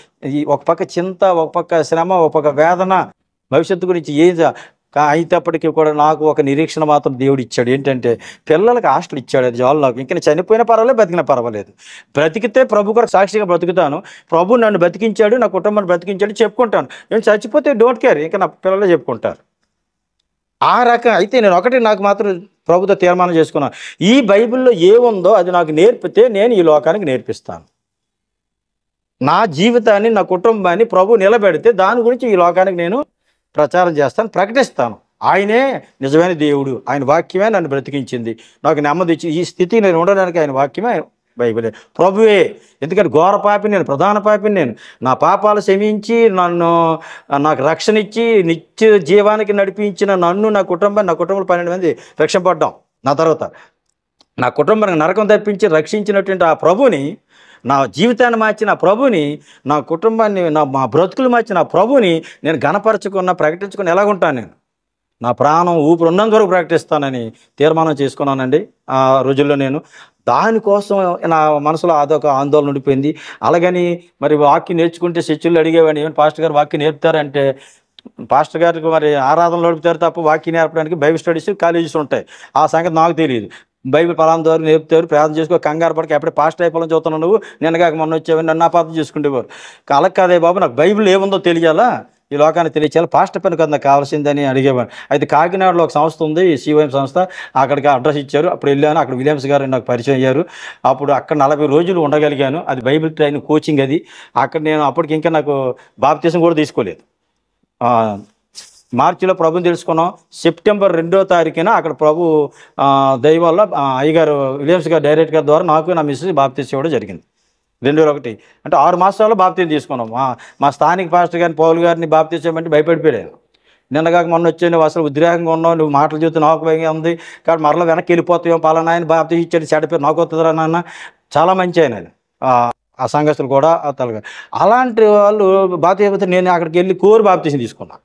ఒక పక్క చింత, ఒక పక్క శ్రమ, ఒక పక్క వేదన, భవిష్యత్తు గురించి అయితేప్పటికీ కూడా నాకు ఒక నిరీక్షణ మాత్రం దేవుడు ఇచ్చాడు. ఏంటంటే పిల్లలకి హాస్టల్ ఇచ్చాడు. అది చాలు నాకు. ఇంకా చనిపోయినా పర్వాలేదు, బతికినా పర్వాలేదు. బ్రతికితే ప్రభు కూడా సాక్షిగా బ్రతుకుతాను. ప్రభు నన్ను బ్రతికించాడు, నా కుటుంబాన్ని బ్రతికించాడు చెప్పుకుంటాను. నేను చచ్చిపోతే డోంట్ కేర్, ఇంకా నా పిల్లలే చెప్పుకుంటారు. ఆ రకం అయితే నేను నాకు మాత్రం ప్రభుతో తీర్మానం చేసుకున్నాను, ఈ బైబిల్లో ఏముందో అది నాకు నేర్పితే నేను ఈ లోకానికి నేర్పిస్తాను. నా జీవితాన్ని, నా కుటుంబాన్ని ప్రభు నిలబెడితే దాని గురించి ఈ లోకానికి నేను ప్రచారం చేస్తాను, ప్రకటిస్తాను. ఆయనే నిజమైన దేవుడు, ఆయన వాక్యమే నన్ను బ్రతికించింది, నాకు నెమ్మది ఇచ్చి ఈ స్థితి నేను ఉండడానికి ఆయన వాక్యమే బైబిలే ప్రభువే. ఎందుకంటే ఘోర పాపిని నేను, ప్రధాన పాపిని నేను. నా పాపాలు క్షమించి నాకు రక్షణ ఇచ్చి నిత్య జీవానికి నడిపించిన నన్ను, నా కుటుంబాన్ని, నా కుటుంబంలో 12 మంది రక్షింపడ్డాం. నా తర్వాత నా కుటుంబానికి నరకం తప్పించి రక్షించినటువంటి ఆ ప్రభుని, నా జీవితాన్ని మార్చిన ఆ ప్రభుని, నా కుటుంబాన్ని, మా బ్రతుకులు మార్చిన ఆ ప్రభుని నేను గణపరచుకున్న, ప్రకటించుకుని ఎలాగుంటాను నేను? నా ప్రాణం ఊపిరి ఉన్నంత వరకు ప్రకటిస్తానని తీర్మానం చేసుకున్నానండి ఆ రోజుల్లో నేను. దానికోసం నా మనసులో అదొక ఆందోళన ఉండిపోయింది. అలాగని మరి వాక్యం నేర్చుకుంటే చర్చిల్లో అడిగేవాడిని, ఏమైనా పాస్టర్ గారు వాక్యం నేర్పుతారంటే, పాస్టర్ గారికి మరి ఆరాధనలు నడుపుతారు తప్ప వాక్యం నేర్పడానికి బైబిల్ స్టడీస్ కాలేజెస్ ఉంటాయి. ఆ సంగతి నాకు తెలియదు. బైబిల్ పలానా ద్వారా నేర్పుతారు, ప్రార్థన చేసుకో, కంగారు పడక ఎప్పుడే పాస్టర్ అయిపోవాలని చదువుతున్నావు నువ్వు, నిన్నగాక మొన్న వచ్చేవని నన్ను అపార్థం చేసుకుంటేవారు. అలా కాదే బాబు, నాకు బైబిల్ ఏముందో తెలియాలా, ఈ లోకాన్ని తెలియచేయాలి, పాస్టర్ పని కదా నాకు కావాల్సిందని అడిగేవాడు. అయితే కాకినాడలో ఒక సంస్థ ఉంది, సిఓఎం సంస్థ, అక్కడికి అడ్రస్ ఇచ్చారు. అప్పుడు వెళ్ళాను. అక్కడ విలియమ్స్ గారు నాకు పరిచయం అయ్యారు. అప్పుడు అక్కడ 40 రోజులు ఉండగలిగాను. అది బైబిల్ ట్రైనింగ్ కోచింగ్ అది. అక్కడ నేను అప్పటికి ఇంకా నాకు బాప్తిసం కూడా తీసుకోలేదు. మార్చిలో ప్రభుని తెలుసుకున్నాం. సెప్టెంబర్ 2వ తారీఖున అక్కడ ప్రభు దయ వల్ల అయ్యగారు విలియమ్స్ గారు డైరెక్ట్ గారి ద్వారా నాకు, నా మిస్సెస్ బాప్తిసం ఇవ్వడం జరిగింది. 2001 అంటే 6 మాసాల్లో బాప్తిసం తీసుకున్నాం. మా స్థానిక పాస్టర్ గారిని, పౌలు గారిని బాప్తిసం అంటే భయపడిపోయాను. నిన్నగాక మొన్న వచ్చే నువ్వు అసలు ఉద్రేకంగా ఉన్నావు, నువ్వు మాటలు చూస్తే నాకు భయంగా ఉంది, కాబట్టి మరలా వెనక్కి వెళ్ళిపోతావు, పలానా ఆయన బాప్తిసం ఇచ్చాడు, చెడ్డపేరు నాకు వస్తుందిరా నాన్న. చాలా మంచి ఆయన ఆ సంఘస్థులు కూడా తలగా. అలాంటి వాళ్ళు బాప్తిసం, నేను అక్కడికి వెళ్ళి కోరి బాప్తిసం తీసుకున్నాను.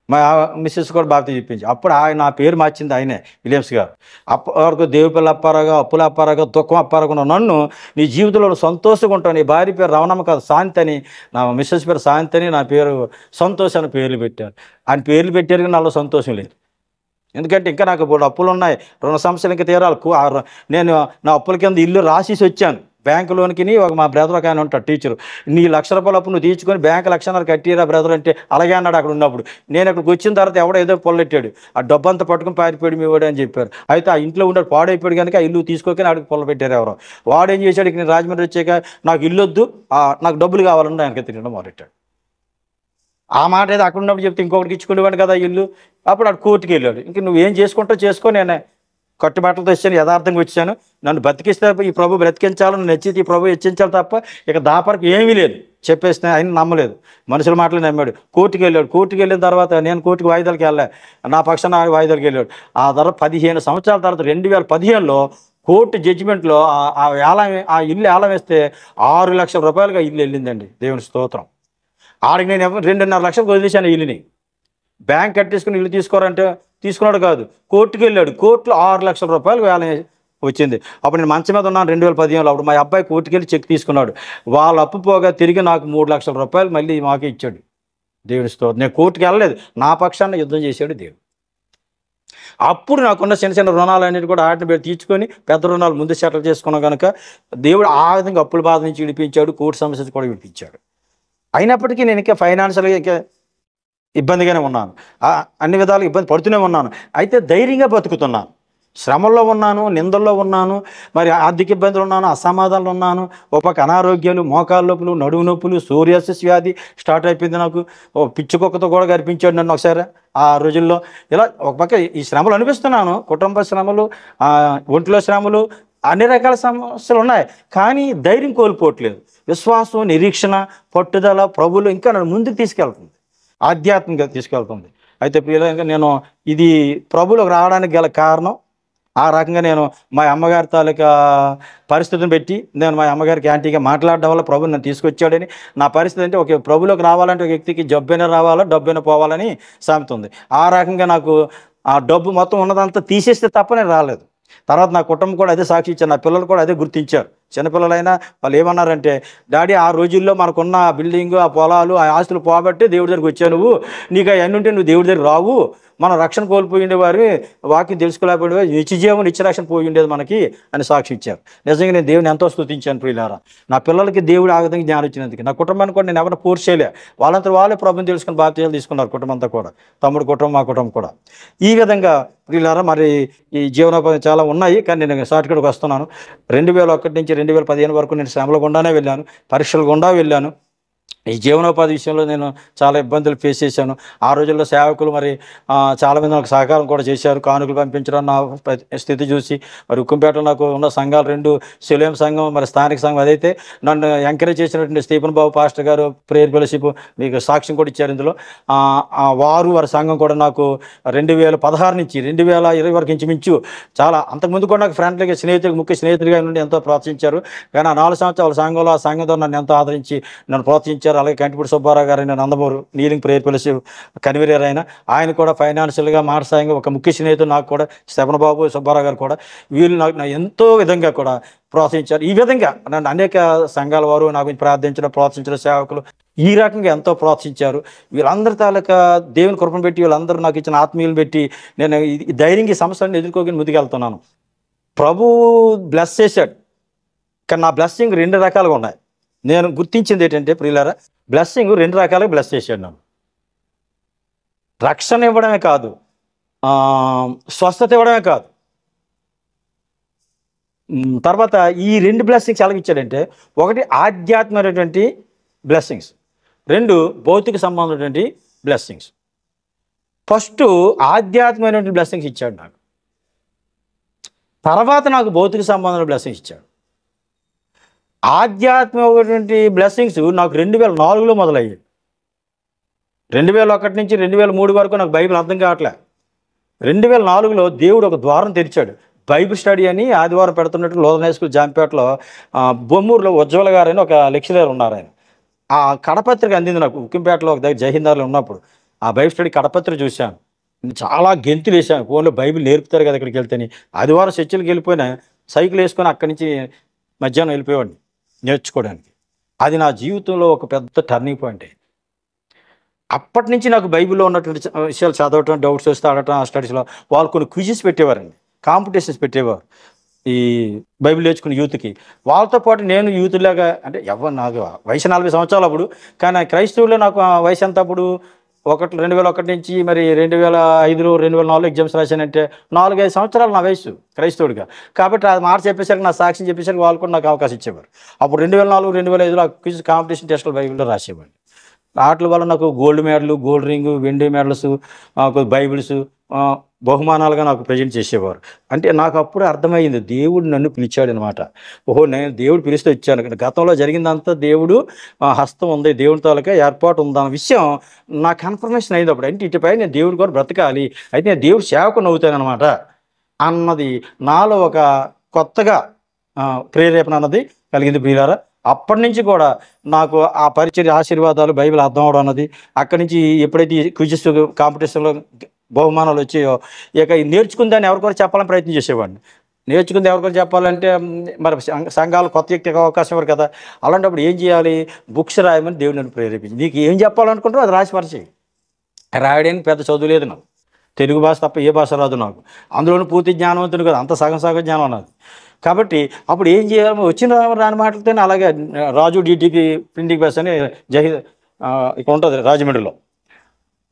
మా మిస్సెస్ కూడా బాప్తిసం చెప్పించి. అప్పుడు ఆయన నా పేరు మార్చింది ఆయనే, విలియమ్స్ గారు. అప్పటివరకు దేవుపిల్ల అప్పారాగా, అప్పుల అప్పారాగా, దుఃఖం అప్పారాగా నన్ను, నీ జీవితంలో సంతోషంగా ఉంటాను, నీ భార్య పేరు రవణమ్మ కాదు శాంతి అని, నా మిస్సెస్ పేరు శాంతి అని, నా పేరు సంతోష్ అని పేర్లు పెట్టారు. ఆయన పేర్లు పెట్టారు కానీ నాలో సంతోషం లేదు. ఎందుకంటే ఇంకా నాకు ఇప్పుడు అప్పులు ఉన్నాయి, రుణ సమస్యలు ఇంకా తీరాలి. నేను నా అప్పుల కింద ఇల్లు రాసేసి వచ్చాను బ్యాంకులోనికి. మా బ్రదర్ ఒక ఆయన ఉంటాడు టీచరు, నీ ₹1,00,000 అప్పు నువ్వు తీర్చుకొని బ్యాంకు 1,00,000 కట్టిరా బ్రదర్ అంటే, అలాగే అన్నాడు అక్కడ ఉన్నప్పుడు. నేను అక్కడికి వచ్చిన తర్వాత ఎవడో ఏదో పొల్లెట్టాడు, ఆ డబ్బు అంతా పట్టుకుని పారిపోయాడు మీ వాడు అని చెప్పారు. అయితే ఆ ఇంట్లో ఉండే పాడైపోయాడు కనుక ఆ ఇల్లు తీసుకోకని ఆడికి పొల్ల పెట్టారు ఎవరో. వాడు ఏం చేశాడు, ఇక నేను రాజమండ్రి వచ్చాక నాకు ఇల్లు వద్దు, నాకు డబ్బులు కావాలని ఆయనకి తినడం మొదలెట్టాడు. ఆ మాట ఏదో అక్కడ ఉన్నప్పుడు చెప్తే ఇంకొకటికి ఇచ్చుకునేవాడు కదా ఇల్లు. అప్పుడు ఆడు కోర్టుకి వెళ్ళాడు. ఇంక నువ్వేం చేసుకుంటావు చేసుకో, నేనే కట్టుబాట్లతో వచ్చాను, యథార్థంగా వచ్చాను, నన్ను బతికిస్తే ఈ ప్రభు బ్రతికించాలని నచ్చితే ఈ ప్రభు హెచ్చించాలి తప్ప ఇక దాపరకు ఏమీ లేదు చెప్పేస్తే ఆయన నమ్మలేదు. మనుషుల మాటలు నమ్మాడు. కోర్టుకి వెళ్ళాడు. కోర్టుకి వెళ్ళిన తర్వాత నేను కోర్టుకి వాయిదాలకి వెళ్ళా, నా పక్షాన వాయిదాలకి వెళ్ళాడు. ఆ తర్వాత 15 సంవత్సరాల తర్వాత 2015లో కోర్టు జడ్జిమెంట్లో ఆ ఇల్లు ఏలం వేస్తే ₹6,00,000 ఇల్లు వెళ్ళిందండి. దేవుని స్తోత్రం. ఆడికి నేను 2.5 లక్షలకు వదిలేశాను ఇల్లుని. బ్యాంక్ కట్టేసుకుని ఇల్లు తీసుకోరంటే తీసుకున్నాడు కాదు, కోర్టుకి వెళ్ళాడు. కోర్టులో ₹6,00,000 వేలం వచ్చింది. అప్పుడు నేను మంచం మీద ఉన్నాను 2015లో. అప్పుడు మా అబ్బాయి కోర్టుకి వెళ్ళి చెక్ తీసుకున్నాడు. వాళ్ళ అప్పు పోగా తిరిగి నాకు ₹3,00,000 మళ్ళీ మాకే ఇచ్చాడు. దేవుని స్తోత్రం. నేను కోర్టుకి వెళ్ళలేదు, నా పక్షాన్ని యుద్ధం చేశాడు దేవుడు. అప్పుడు నాకున్న చిన్న చిన్న రుణాలు అన్నిటి కూడా ఆటను పెట్టి తీర్చుకొని పెద్ద రుణాలు ముందు సెటిల్ చేసుకున్నాం కనుక దేవుడు ఆ విధంగా అప్పుల బాధ నుంచి విడిపించాడు, కోర్టు సమస్య కూడా విడిపించాడు. అయినప్పటికీ నేను ఇంకా ఫైనాన్షియల్గా ఇంకా ఇబ్బందిగానే ఉన్నాను, అన్ని విధాలుగా ఇబ్బంది పడుతూనే ఉన్నాను. అయితే ధైర్యంగా బతుకుతున్నాను. శ్రమల్లో ఉన్నాను, నిందల్లో ఉన్నాను, మరి ఆర్థిక ఇబ్బందులు ఉన్నాను, అసమాధానాలు ఉన్నాను, ఒక పక్క అనారోగ్యాలు, మోకాళ్ళ నొప్పులు, నడుము నొప్పులు, సోరియాసిస్ వ్యాధి స్టార్ట్ అయిపోయింది నాకు. పిచ్చుకొక్కతో కూడా కనిపించాడు నన్ను ఒకసారి ఆ రోజుల్లో. ఇలా ఒక పక్క ఈ శ్రమలు అనిపిస్తున్నాను, కుటుంబ శ్రమలు, ఒంట్లో శ్రమలు, అన్ని రకాల సమస్యలు ఉన్నాయి. కానీ ధైర్యం కోల్పోవట్లేదు. విశ్వాసం, నిరీక్షణ, పట్టుదల ప్రభువులో ఇంకా నన్ను ముందుకు తీసుకెళ్తుంది, ఆధ్యాత్మికంగా తీసుకెళ్తుంది. అయితే ప్రియులంగా నేను ఇది ప్రభువులోకి రావడానికి గల కారణం ఆ రకంగా నేను మా అమ్మగారి తాలూకా పరిస్థితిని పెట్టి నేను మా అమ్మగారికి యాంటీగా మాట్లాడడం వల్ల ప్రభు నన్ను తీసుకొచ్చాడని. నా పరిస్థితి అంటే ఒక ప్రభువులోకి రావాలంటే ఒక వ్యక్తికి జబ్బైనా రావాలా, డబ్బైనా పోవాలని సామెత ఉంది. ఆ రకంగా నాకు ఆ డబ్బు మొత్తం ఉన్నదంతా తీసేస్తే తప్ప నేను రాలేదు. తర్వాత నా కుటుంబం కూడా అదే సాక్షి ఇచ్చారు, నా పిల్లలు కూడా అదే గుర్తించారు. చిన్నపిల్లలైనా వాళ్ళు ఏమన్నారంటే, డాడీ ఆ రోజుల్లో మనకున్న ఆ బిల్డింగు, ఆ పొలాలు, ఆ ఆస్తులు పోబట్టి దేవుడి దగ్గరికి వచ్చావు, నీకు అవన్నీ ఉంటే నువ్వు దేవుడి దగ్గర రావు, మనం రక్షణ కోల్పోయి ఉండేవారు, వాక్యం తెలుసుకోలేకపోయేవారు, నిత్యజీవం నిత్యరక్షణ పోయి ఉండేది మనకి అని సాక్షి ఇచ్చారు. నిజంగా నేను దేవుని ఎంతో స్తుతించాను ప్రియులారా. నా పిల్లలకి దేవుడు ఆ విధంగా జ్ఞానం ఇచ్చినందుకు. నా కుటుంబాన్ని కూడా నేను ఎవరిని ఫోర్స్ చేయలే, వాళ్ళంతా వాళ్ళే ప్రభుని తెలుసుకుని బాప్తిసాలు తీసుకున్నారు కుటుంబం అంతా కూడా, తమ్ముడు కుటుంబం, మా కుటుంబం కూడా. ఈ విధంగా ప్రియులారా మరి ఈ జీవనోపాధి చాలా ఉన్నాయి. కానీ నేను షార్ట్కట్కి వస్తున్నాను. 2001 నుంచి 2015 వరకు నేను శ్రమల గుండానే వెళ్ళాను, పరీక్షల గుండా వెళ్ళాను. ఈ జీవనోపాధి విషయంలో నేను చాలా ఇబ్బందులు ఫేస్ చేశాను. ఆ రోజుల్లో సేవకులు మరి చాలామంది నాకు సహకారం కూడా చేశారు. కానుకలు పంపించడం నా స్థితి చూసి మరి ఉక్కంపేటలో నాకు ఉన్న సంఘాలు 2 శిలోయం సంఘం, మరి స్థానిక సంఘం. అదైతే నన్ను ఎంకరేజ్ చేసినటువంటి స్టీఫెన్ బాబు పాస్టర్ గారు ప్రేయర్ ఫెలోషిప్ మీకు సాక్ష్యం కూడా ఇచ్చారు ఇందులో. వారి సంఘం కూడా నాకు 2016 నుంచి 2020 వరకు ఇంచుమించు చాలా అంతకుముందు కూడా నాకు ఫ్రెండ్లీగా ముఖ్య స్నేహితుడిగా నుండి ఎంతో ప్రోత్సహించారు. కానీ ఆ 4 సంవత్సరాల సంఘంలో ఆ సంఘంతో నన్ను ఎంతో ఆదరించి నన్ను ప్రోత్సహించారు. అలాగే కంటిపూడి సుబ్బారావు గారు అయిన Nandamuru kneeling prayer fellowship convener ఆయన కూడా ఫైనాన్షియల్గా మానసాయంగా ఒక ముఖ్య స్నేహితుడు నాకు కూడా శ్రవణ బాబు సుబ్బారావు గారు కూడా వీళ్ళు నాకు ఎంతో విధంగా కూడా ప్రోత్సహించారు. ఈ విధంగా నన్ను అనేక సంఘాల వారు నాకు ప్రార్థించడం ప్రోత్సహించిన సేవకులు ఈ రకంగా ఎంతో ప్రోత్సహించారు. వీళ్ళందరి తాలూకా దేవుని కృపను పెట్టి వీళ్ళందరూ నాకు ఇచ్చిన ఆత్మీయులు పెట్టి నేను ధైర్యంగా ఈ సమస్యలను ఎదుర్కోగలిగి ముందుకెళ్తున్నాను. ప్రభు బ్లెస్ చేశాడు. కానీ నా బ్లెస్సింగ్ 2 రకాలుగా ఉన్నాయి. నేను గుర్తించింది ఏంటంటే ప్రియులారా, బ్లెస్సింగ్ 2 రకాలుగా బ్లెస్ చేశాడు నన్ను. రక్షణ ఇవ్వడమే కాదు, స్వస్థత ఇవ్వడమే కాదు, తర్వాత ఈ 2 బ్లెస్సింగ్స్ ఎలాగ ఇచ్చాడంటే, ఒకటి ఆధ్యాత్మికమైనటువంటి బ్లెస్సింగ్స్, 2 భౌతిక సంబంధమైనటువంటి బ్లెస్సింగ్స్. ఫస్ట్ ఆధ్యాత్మికమైనటువంటి బ్లెస్సింగ్స్ ఇచ్చాడు నాకు, తర్వాత నాకు భౌతిక సంబంధమైన బ్లెస్సింగ్స్ ఇచ్చాడు. ఆధ్యాత్మికమైనటువంటి బ్లెస్సింగ్స్ నాకు 2004లో మొదలయ్యాయి. 2001 నుంచి 2003 వరకు నాకు బైబిల్ అర్థం కావట్లే. 2004లో దేవుడు ఒక ద్వారం తెరిచాడు. బైబిల్ స్టడీ అని ఆదివారం పెడుతున్నట్టు లోదన్ హై స్కూల్ జాంపేటలో బొమ్మూరులో ఉజ్వల గారని ఒక లెక్చరర్ ఉన్నారు. ఆయన ఆ కడపత్రిక అందింది నాకు. ఉక్కింపేటలో ఒక దగ్గర జయహిందార్లో ఉన్నప్పుడు ఆ బైబిల్ స్టడీ కడపత్రిక చూశాను. చాలా గెంతులు వేసాను. ఫోన్లో బైబిల్ నేర్పుతారు కదా ఇక్కడికి వెళ్తేని. ఆదివారం చర్చిలకు వెళ్ళిపోయినా సైకిల్ వేసుకొని అక్కడి నుంచి మధ్యాహ్నం వెళ్ళిపోయేవాడిని నేర్చుకోవడానికి. అది నా జీవితంలో ఒక పెద్ద టర్నింగ్ పాయింట్. అప్పటి నుంచి నాకు బైబిల్లో ఉన్నటువంటి విషయాలు చదవటం, డౌట్స్ వస్తే అడగటం, ఆ స్టడీస్లో వాళ్ళు కొన్ని క్విజెస్ పెట్టేవారండి, కాంపిటీషన్స్ పెట్టేవారు ఈ బైబిల్ నేర్చుకున్న యూత్కి. వాళ్ళతో పాటు నేను యూత్లాగా, అంటే నాకు వయసు 40 సంవత్సరాలు అప్పుడు, కానీ క్రైస్తవుల్లో నాకు వయసు ఎంత అప్పుడు 2001 నుంచి మరి 2005 2004 ఎగ్జామ్స్ రాశానంటే 4-5 సంవత్సరాలు నా వయసు క్రైస్తవుడిగా. కాబట్టి అది మాట చెప్పేసరికి, నా సాక్ష్యం చెప్పేసరికి వాళ్ళు కూడా నాకు అవకాశం ఇచ్చేవారు. అప్పుడు 2004 2005లో క్విజ్ కాంపిటీషన్ టెస్టులు బైబిల్లో రాసేవాడిని. వాటి వల్ల నాకు గోల్డ్ మెడల్, గోల్డ్ రింగు, వెండి మెడల్స్, బైబిల్స్ బహుమానాలుగా నాకు ప్రజెంట్ చేసేవారు. అంటే నాకు అప్పుడు అర్థమైంది దేవుడు నన్ను పిలిచాడు అనమాట. నేను దేవుడు పిలిస్తే ఇచ్చాను. గతంలో జరిగిందంతా దేవుడు హస్తం ఉంది, దేవుడి తాలూకా ఏర్పాటు ఉందన్న విషయం నాకు కన్ఫర్మేషన్ అయింది అప్పుడు. అంటే ఇటుపై నేను దేవుడి కూడా బ్రతకాలి, అయితే నేను దేవుడు సేవకుని అవుతాను అనమాట అన్నది నాలో ఒక కొత్తగా ప్రేరేపణ అన్నది కలిగింది ప్రియులారా. అప్పటి నుంచి కూడా నాకు ఆ పరిచర్య ఆశీర్వాదాలు, బైబిల్ అర్థం అవడం అన్నది, అక్కడి నుంచి ఎప్పుడైతే క్విజెస్ కాంపిటీషన్లో బహుమానాలు వచ్చాయో, ఇక నేర్చుకుందాన్ని ఎవరికొకరు చెప్పాలని ప్రయత్నం చేసేవాడిని. నేర్చుకుంది ఎవరికొకరు చెప్పాలంటే మరి సంఘాలు కొత్త వ్యక్తికి అవకాశం ఇవ్వరు కదా. అలాంటప్పుడు ఏం చేయాలి? బుక్స్ రాయమని దేవుడు నన్ను ప్రేరేపించి, నీకు ఏం చెప్పాలనుకుంటారో అది రాసి పరిచయం. రాయడానికి పెద్ద చదువు లేదు నాకు, తెలుగు భాష తప్ప ఏ భాష రాదు నాకు. అందులోనూ పూర్తి జ్ఞానవంతుడు కదా, అంత సగం జ్ఞానం అన్నది. కాబట్టి అప్పుడు ఏం చేయాలి? వచ్చిన రాని మాటలతోనే అలాగే రాజు డిటిపి ప్రింటింగ్ ప్రెస్ అని ఇక్కడ ఉంటుంది రాజమండ్రిలో.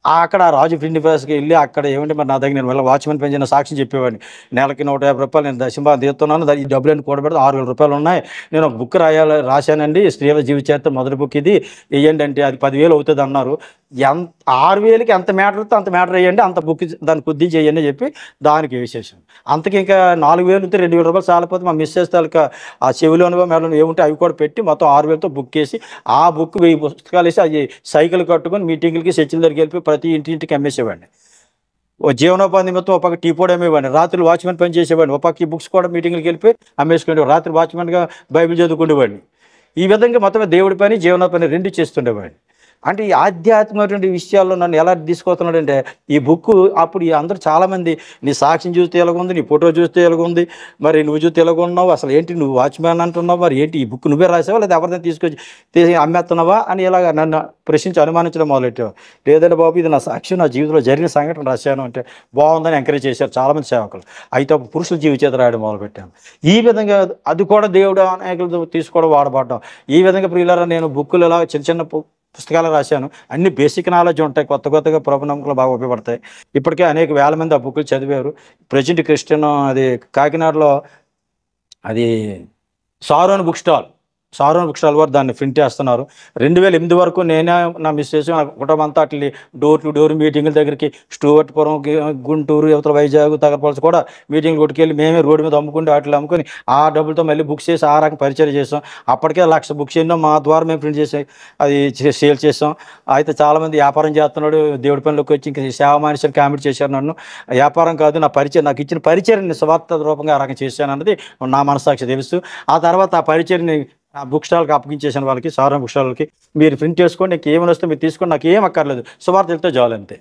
అక్కడ రాజు ప్రింటింగ్ ప్రెస్కి వెళ్ళి అక్కడ ఏమంటే మరి నా దగ్గర నేను వెళ్ళి వాచ్మెన్ పెంచిన సాక్ష్యం చెప్పేవాడిని. నెలకి 150 రూపాయలు నేను దశంభాగం తీస్తున్నాను, ఈ డబ్బులన్నీ కూడబెడితే 6000 రూపాయలు ఉన్నాయి. నేను ఒక బుక్ రాశానండి, స్త్రీల జీవిత చరిత్ర మొదటి బుక్ ఇది, వేయండి అంటే అది 10,000 అవుతుంది అన్నారు. 6,000కి ఎంత మ్యాటర్ వస్తే అంత మ్యాటర్ వేయండి, అంత బుక్ దాన్ని కొద్ది చేయండి అని చెప్పి దానికి వేసేసాను. అంతకి ఇంకా 4,000 ఉంటే 2,000 రూపాయలు చాలిపోతే మా మిస్సెస్ తాలూకా ఆ చెవిలోనో మేడలో ఏముంటే అవి కూడా పెట్టి మొత్తం 6,000తో బుక్ వేసి, ఆ బుక్ 1000 పుస్తకాలు వేసి అది సైకిల్ కట్టుకొని మీటింగ్లకి చర్చిల దగ్గరికి వెళ్ళి ప్రతి ఇంటింటికి అమ్మేసేవాడిని. జీవనోపాధి నిమిత్తం ఒక పక్క టీ పొడి అమ్మేవాడిని, రాత్రులు వాచ్మెన్ పని చేసేవాడిని, ఒక పక్క ఈ బుక్స్ కూడా మీటింగ్లకి వెళ్ళిపోయి అమ్మేసుకునేవాడు, రాత్రి వాచ్మెన్గా బైబిల్ చదువుకునేవాడిని. ఈ విధంగా మొత్తం దేవుడి పని జీవనోపాధి 2 చేస్తుండేవాడిని. అంటే ఈ ఆధ్యాత్మికటువంటి విషయాల్లో నన్ను ఎలా తీసుకొస్తున్నాడంటే, ఈ బుక్ అప్పుడు అందరూ చాలామంది నీ సాక్ష్యం చూస్తే ఎలాగుంది, నీ ఫోటో చూస్తే ఎలాగుంది, మరి నువ్వు చూస్తే ఎలాగున్నావు, అసలు ఏంటి నువ్వు వాచ్మ్యాన్ అంటున్నావు, మరి ఏంటి ఈ బుక్ నువ్వే రాసావా లేదా ఎవరిని తీసి అమ్మేస్తున్నావా అని ఇలాగ నన్ను ప్రశ్నించి అనుమానించడం మొదలెట్టావు. లేదంటే బాబు ఇది నా సాక్ష్యం, నా జీవితంలో జరిగిన సంఘటన రాశాను అంటే బాగుందని ఎంకరేజ్ చేశారు చాలామంది సేవకులు. అయితే అప్పుడు పురుషుల జీవిత రాయడం మొదలుపెట్టాను. ఈ విధంగా అది కూడా దేవుడు అనేకులు తీసుకోవడం వాడబడ్డాం. ఈ విధంగా ప్రియులారా నేను బుక్కులు ఇలా చిన్న చిన్న పుస్తకాలు రాశాను. అన్ని బేసిక్ నాలెడ్జ్ ఉంటాయి, కొత్తగా ప్రభు నమ్మకాలు బాగా ఉపయోగపడతాయి. ఇప్పటికే అనేక వేల మంది ఆ బుక్కులు చదివారు. ప్రజెంట్ క్రిస్టియన్ అది కాకినాడలో అది సారోన్ బుక్ స్టాల్ సారోన్ బుక్ స్టాల్ వారు దాన్ని ప్రింట్ చేస్తున్నారు. 2008 వరకు నేనే, నా మిస్సెస్, నా కుటుంబం అంతా అట్లా డోర్ టు డోర్ మీటింగుల దగ్గరికి స్టూవర్ట్పురం, గుంటూరు, యువతల వైజాగ్, తగరపలస కూడా మీటింగ్లు కొట్టుకెళ్ళి మేమే రోడ్డు మీద అమ్ముకుంటూ వాటిలో అమ్ముకొని ఆ డబ్బులతో మళ్ళీ బుక్స్ చేసి ఆ రకం పరిచయం చేసాం. అప్పటికే 1,00,000 బుక్స్ ఎన్నో మా ద్వారా మేము ప్రింట్ చేసి అది సేల్ చేసాం. అయితే చాలామంది వ్యాపారం చేస్తున్నాడు, దేవుడి పనిలోకి వచ్చి ఇంకా సేవ మనిషిని కామెంట్ చేశారు. నన్ను వ్యాపారం కాదు, నా పరిచయం, నాకు ఇచ్చిన పరిచయాన్ని స్వార్థ రూపంగా ఆ రకం చేశాను అన్నది నా మనసాక్షి తెలుసు. ఆ తర్వాత ఆ పరిచయాన్ని ఆ బుక్ స్టాల్కి అప్పగించేసాను వాళ్ళకి, సారా బుక్ స్టాల్కి. మీరు ప్రింట్ చేసుకోండి, నాకు ఏమైనా వస్తే మీరు తీసుకోండి, నాకు ఏం అక్కర్లేదు, సువార్త వెళ్తే చాలు అంతే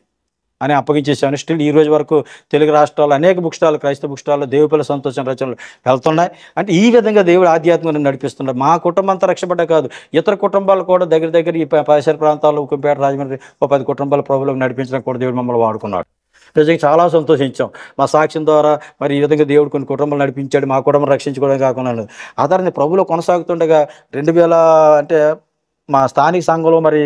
అని అప్పగించేసాను. స్టిల్ ఈ రోజు వరకు తెలుగు రాష్ట్రాల్లో అనేక బుక్ స్టాల్, క్రైస్తవ బుక్ స్టాల్లో దేవుపల్లి సంతోషం రచనలు వెళ్తున్నాయి. అంటే ఈ విధంగా దేవుడు ఆధ్యాత్మికంగా నడిపిస్తున్నాడు. మా కుటుంబం అంతా రక్షపడ్డ కాదు, ఇతర కుటుంబాలు కూడా దగ్గర ఈ పరిసర ప్రాంతాల్లో ఉక్కంపేట, రాజమండ్రి 10 కుటుంబాల ప్రభువులకు నడిపించడానికి కూడా దేవుడు మమ్మల్ని వాడుకున్నాడు. నిజంగా చాలా సంతోషించాం. మా సాక్ష్యం ద్వారా మరి ఈ విధంగా దేవుడు కొన్ని కుటుంబాలు నడిపించాడు, మా కుటుంబం రక్షించుకోవడం కాకుండా. ఆ తర్వాత ప్రభువులో కొనసాగుతుండగా 2000 అంటే మా స్థానిక సంఘంలో మరి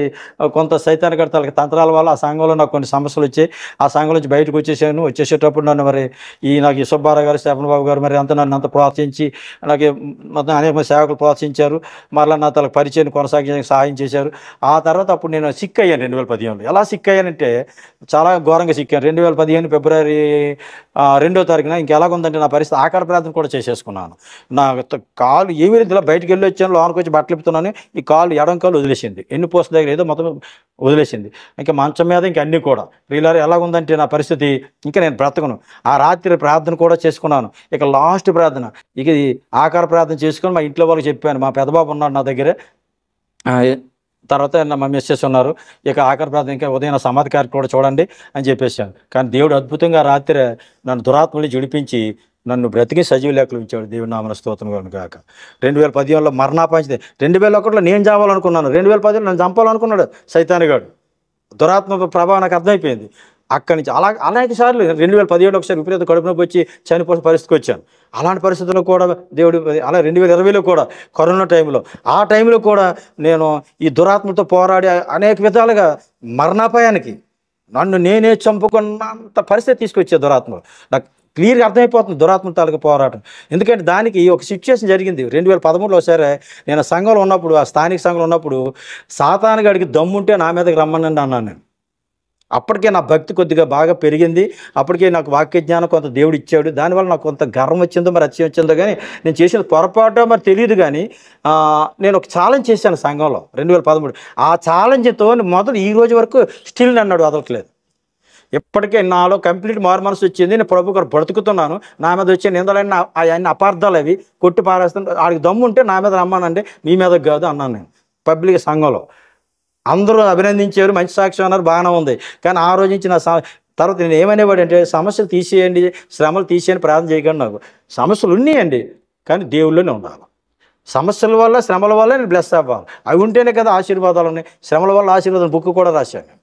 కొంత సైతానికర్తలకి తంత్రాల వల్ల ఆ సంఘంలో నాకు కొన్ని సమస్యలు వచ్చాయి. ఆ సంఘం నుంచి బయటకు వచ్చేసేటప్పుడు నన్ను మరి నాకు ఈ సుబ్బారావు గారు, శేపన్ బాబు గారు మరి నన్ను అంత ప్రోత్సహించి నాకు మొత్తం అనేక మంది సేవకులు ప్రోత్సహించారు. మరలా నా తనకు పరిచయం కొనసాగించడానికి సహాయం చేశారు. ఆ తర్వాత అప్పుడు నేను సిక్ అయ్యాను 2015లో. ఎలా సిక్ అయ్యానంటే చాలా ఘోరంగా సిక్ అయ్యాను. 2015 ఫిబ్రవరి 2వ తారీఖున ఇంకెలాగుందంటే నా పరిస్థితి ఆకార ప్రార్థన కూడా చేసేసుకున్నాను. నా కాలు ఏమీ ఇలా బయటకు వెళ్ళి వచ్చాను, లోనికి వచ్చి బట్టలు ఇప్పుతున్నాను, ఈ కాలు ఎడం కాలు వదిలేసింది, ఎన్ని పోస్ట్ దగ్గర ఏదో మొత్తం వదిలేసింది. ఇంకా మంచం మీద ఇంకా అన్నీ కూడా వీళ్ళారు. ఎలాగుందంటే నా పరిస్థితి ఇంకా నేను బ్రతకను. ఆ రాత్రి ప్రార్థన కూడా చేసుకున్నాను. ఇక లాస్ట్ ప్రార్థన, ఇక ఆకార ప్రార్థన చేసుకొని మా ఇంట్లో వాళ్ళకి చెప్పాను. మా పెద్దబాబు ఉన్నాడు నా దగ్గర, తర్వాత మా మిస్సెస్ ఉన్నారు. ఇక ఆఖరి ప్రార్థన ఇంకా ఉదయం నా సమాధి కార్యక్రమం కూడా చూడండి అని చెప్పేశాను. కానీ దేవుడు అద్భుతంగా రాత్రి నన్ను దురాత్మని జడిపించి నన్ను బ్రతికి సజీవ లేఖలు ఇచ్చాడు. దేవుడు నామన స్తోత్రం కాక. 2015లో మరణాపాయించింది. 2001లో నేను చావాలనుకున్నాను, 2010లో నన్ను చంపాలనుకున్నాడు సైతానిగాడు. దురాత్మ ప్రభావం నాకు అర్థమైపోయింది. అక్కడి నుంచి అనేక సార్లు 2017 ఒకసారి విపరీత కడుపు నొప్పి వచ్చి చనిపోయిన పరిస్థితికి వచ్చాను. అలాంటి పరిస్థితుల్లో కూడా దేవుడు, అలా 2020లో కూడా కరోనా టైంలో, ఆ టైంలో కూడా నేను ఈ దురాత్మతో పోరాడి అనేక విధాలుగా మరణాపాయానికి నన్ను నేనే చంపుకున్నంత పరిస్థితి తీసుకొచ్చే దురాత్మ. నాకు క్లియర్గా అర్థమైపోతుంది దురాత్మ తాలూకు పోరాటం. ఎందుకంటే దానికి ఒక సిచ్యువేషన్ జరిగింది. 2013లో ఒకసారి నేను సంఘంలో ఉన్నప్పుడు, ఆ స్థానిక సంఘంలో ఉన్నప్పుడు, సాతానుగాడికి దమ్ముంటే నా మీదకి రమ్మనండి అన్నాను నేను. అప్పటికే నా భక్తి కొద్దిగా బాగా పెరిగింది. అప్పటికే నాకు వాక్య జ్ఞానం కొంత దేవుడు ఇచ్చాడు. దానివల్ల నాకు కొంత గర్వం వచ్చిందో మరి అచ్చం వచ్చిందో కానీ నేను చేసిన పొరపాటు మరి తెలియదు. కానీ నేను ఒక ఛాలెంజ్ చేశాను సంఘంలో 2013. ఆ ఛాలెంజ్తో మొదలు ఈ రోజు వరకు స్టిల్ నన్ను వదలట్లేదు. ఎప్పటికే నాలో కంప్లీట్ మారు మనసు వచ్చింది. నేను ప్రభు గారు బ్రతుకుతున్నాను. నా మీద వచ్చే నిందలన్నీ అవన్నీ అపార్థాలు, అవి కొట్టి పారేస్తాను. ఆడికి దమ్ము ఉంటే నా మీద రమ్మానండి, మీ మీద కాదు అన్నాను నేను పబ్లిక్ సంఘంలో. అందరూ అభినందించారు, మంచి సాక్ష్యం అన్నారు, బాగానే ఉంది. కానీ ఆ రోజు నుంచి నా తర్వాత నేను ఏమనేవాడు అంటే, సమస్యలు తీసేయండి, శ్రమలు తీసేయండి, ప్రార్థన చేయకండి. నాకు సమస్యలు ఉన్నాయండి, కానీ దేవుళ్ళలోనే ఉండాలి. సమస్యల వల్ల, శ్రమల వల్ల నేను బ్లెస్ అవ్వాలి. అవి ఉంటేనే కదా ఆశీర్వాదాలు ఉన్నాయి. శ్రమల వల్ల ఆశీర్వాదం బుక్ కూడా రాశాను.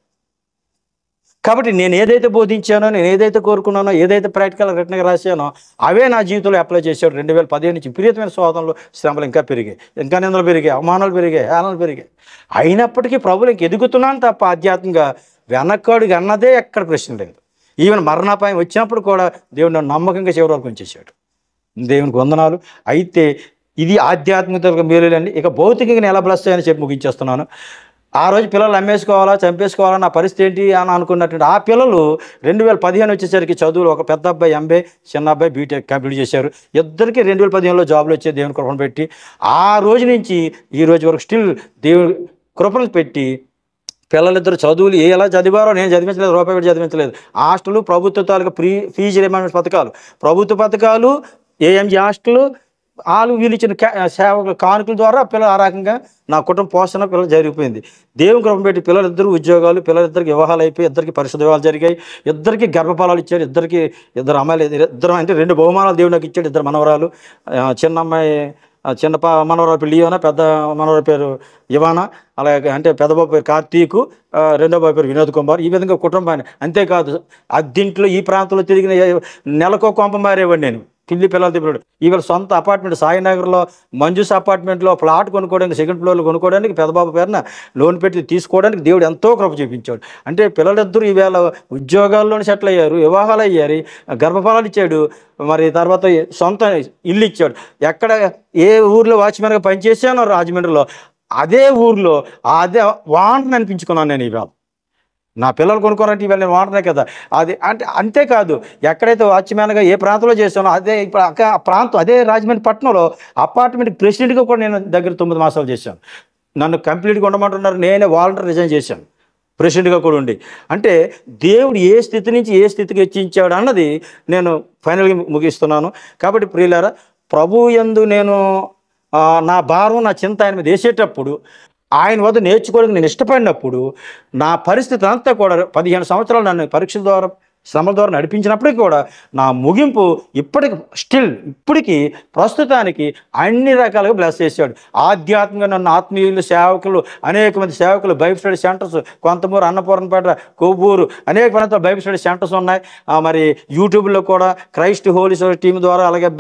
కాబట్టి నేను ఏదైతే బోధించానో, నేను ఏదైతే కోరుకున్నానో, ఏదైతే ప్రాక్టికల్ రిటర్న్గా రాశానో అవే నా జీవితంలో అప్లై చేశాడు. 2015 నుంచి విపరీతమైన శోధనలు, శ్రమలు ఇంకా పెరిగాయి, ఇంకా నిందలు పెరిగాయి, అవమానాలు పెరిగాయి, హేళనలు పెరిగాయి. అయినప్పటికీ ప్రభువులు ఇంక ఎదుగుతున్నాను తప్ప ఆధ్యాత్మికంగా వెనక్కడుగు అన్నదే ఎక్కడ ప్రశ్న లేదు. ఈవెన్ మరణాపాయం వచ్చినప్పుడు కూడా దేవుడు నన్ను నమ్మకంగా చివరి వరకు ఉంచేశాడు. దేవునికి వందనాలు. అయితే ఇది ఆధ్యాత్మిక మేలులండి. ఇక భౌతికంగా ఎలా బ్లెస్ అయ్యానని చెప్పి ముగించేస్తున్నాను. ఆ రోజు పిల్లలు అమ్మేసుకోవాలా, చంపేసుకోవాలా, నా పరిస్థితి ఏంటి అని అనుకున్నటువంటి ఆ పిల్లలు 2015 వచ్చేసరికి చదువులు, ఒక పెద్ద అబ్బాయి MBA, చిన్న అబ్బాయి బీటెక్ కంప్లీట్ చేశారు. ఇద్దరికి 2015లో జాబ్లు వచ్చే దేవుని కృపను పెట్టి ఆ రోజు నుంచి ఈ రోజు వరకు స్టిల్ దేవుని కృపను పెట్టి పిల్లలిద్దరు చదువులు ఎలా చదివారో నేను చదివించలేదు, రూపాయి పెట్టి చదివించలేదు. హాస్టల్, ప్రభుత్వ తాలూకా ఫీజు రియంబర్స్మెంట్ పథకాలు, ప్రభుత్వ పథకాలు, AMG హాస్టల్, వాళ్ళు వీళ్ళు ఇచ్చిన సేవకుల కానుకల ద్వారా పిల్లలు ఆ రకంగా నా కుటుంబ పోషణ పిల్లలు జరిగిపోయింది. దేవుని కృప పెట్టి పిల్లలిద్దరు ఉద్యోగాలు, పిల్లలిద్దరికి వివాహాలు అయిపోయి, ఇద్దరికి పరిశుద్ధ వివాహాలు జరిగాయి, ఇద్దరికి గర్భఫలాలు ఇచ్చాడు, ఇద్దరు అమ్మాయిలు, ఇద్దరు అంటే 2 బహుమానాలు దేవుడు నాకు ఇచ్చాడు. 2 మనవరాలు, చిన్న అమ్మాయి చిన్న మనవరాలు పేరు లియోనా, పెద్ద మనవరాలు పేరు ఇవానా. అలాగే అంటే పెద్ద బాబు పేరు కార్తీకు, రెండో బాబు పేరు వినోద్ కుమార్. ఈ విధంగా కుటుంబాన్ని, అంతేకాదు అద్దింట్లో ఈ ప్రాంతంలో తిరిగిన నెలకో కొంప మారేవాడు నేను. పిల్లి పిల్లలు తిప్పాడు. ఇవాళ సొంత అపార్ట్మెంట్ సాయినగర్లో మంజూస్ అపార్ట్మెంట్లో ప్లాట్ కొనుక్కోవడానికి, సెకండ్ ఫ్లోర్లో కొనుక్కోవడానికి, పెద్దబాబు పేరున లోన్ పెట్టి తీసుకోవడానికి దేవుడు ఎంతో కృప చూపించాడు. అంటే పిల్లలిద్దరూ ఈవేళ ఉద్యోగాల్లోనే సెటిల్ అయ్యారు, వివాహాలు అయ్యారు, గర్భఫలాలు ఇచ్చాడు, మరి తర్వాత సొంత ఇల్లు ఇచ్చాడు. ఎక్కడ ఏ ఊర్లో వాచ్మెన్గా పనిచేసానో రాజమండ్రిలో, అదే ఊర్లో అదే వాంటని అనిపించుకున్నాను నేను ఈవేళ. నా పిల్లలు కొనుక్కోరంటే ఇవాళ నేను వాడనే కదా. అది అంటే అంతేకాదు, ఎక్కడైతే వాచ్మ్యాన్గా ఏ ప్రాంతంలో చేశానో అదే ఇప్పుడు ఆ ప్రాంతం అదే రాజమండ్రి పట్టణంలో అపార్ట్మెంట్ ప్రెసిడెంట్గా కూడా నేను దగ్గర 9 మాసాలు చేశాను. నన్ను కంప్లీట్గా ఉండమంటున్నారు, నేనే వాలంటీర్ రిజైన్ చేశాను ప్రెసిడెంట్గా కూడా ఉండి. అంటే దేవుడు ఏ స్థితి నుంచి ఏ స్థితికి హెచ్చించాడు అన్నది నేను ఫైనల్గా ముగిస్తున్నాను. కాబట్టి ప్రియులారా, ప్రభు యందు నేను నా భారం, నా చింత ఆయన మీద వేసేటప్పుడు, ఆయన వద్ద నేర్చుకోవడానికి నేను ఇష్టపడినప్పుడు, నా పరిస్థితి అంతా కూడా 15 సంవత్సరాలు నన్ను పరీక్షల ద్వారా, శ్రమల ద్వారా నడిపించినప్పటికీ కూడా నా ముగింపు ఇప్పటికీ ప్రస్తుతానికి అన్ని రకాలుగా బ్లెస్ చేశాడు. ఆధ్యాత్మికంగా నన్ను ఆత్మీయులు, సేవకులు, అనేక మంది సేవకులు, Bible study centres Kontamuru, Annapurnapeta, Kovvur, అనేక ప్రాంతాలు బైబిల్ స్టడీ సెంటర్స్ ఉన్నాయి. మరి యూట్యూబ్లో కూడా క్రైస్ట్ హోలీ సోసైటీ టీం ద్వారా, అలాగే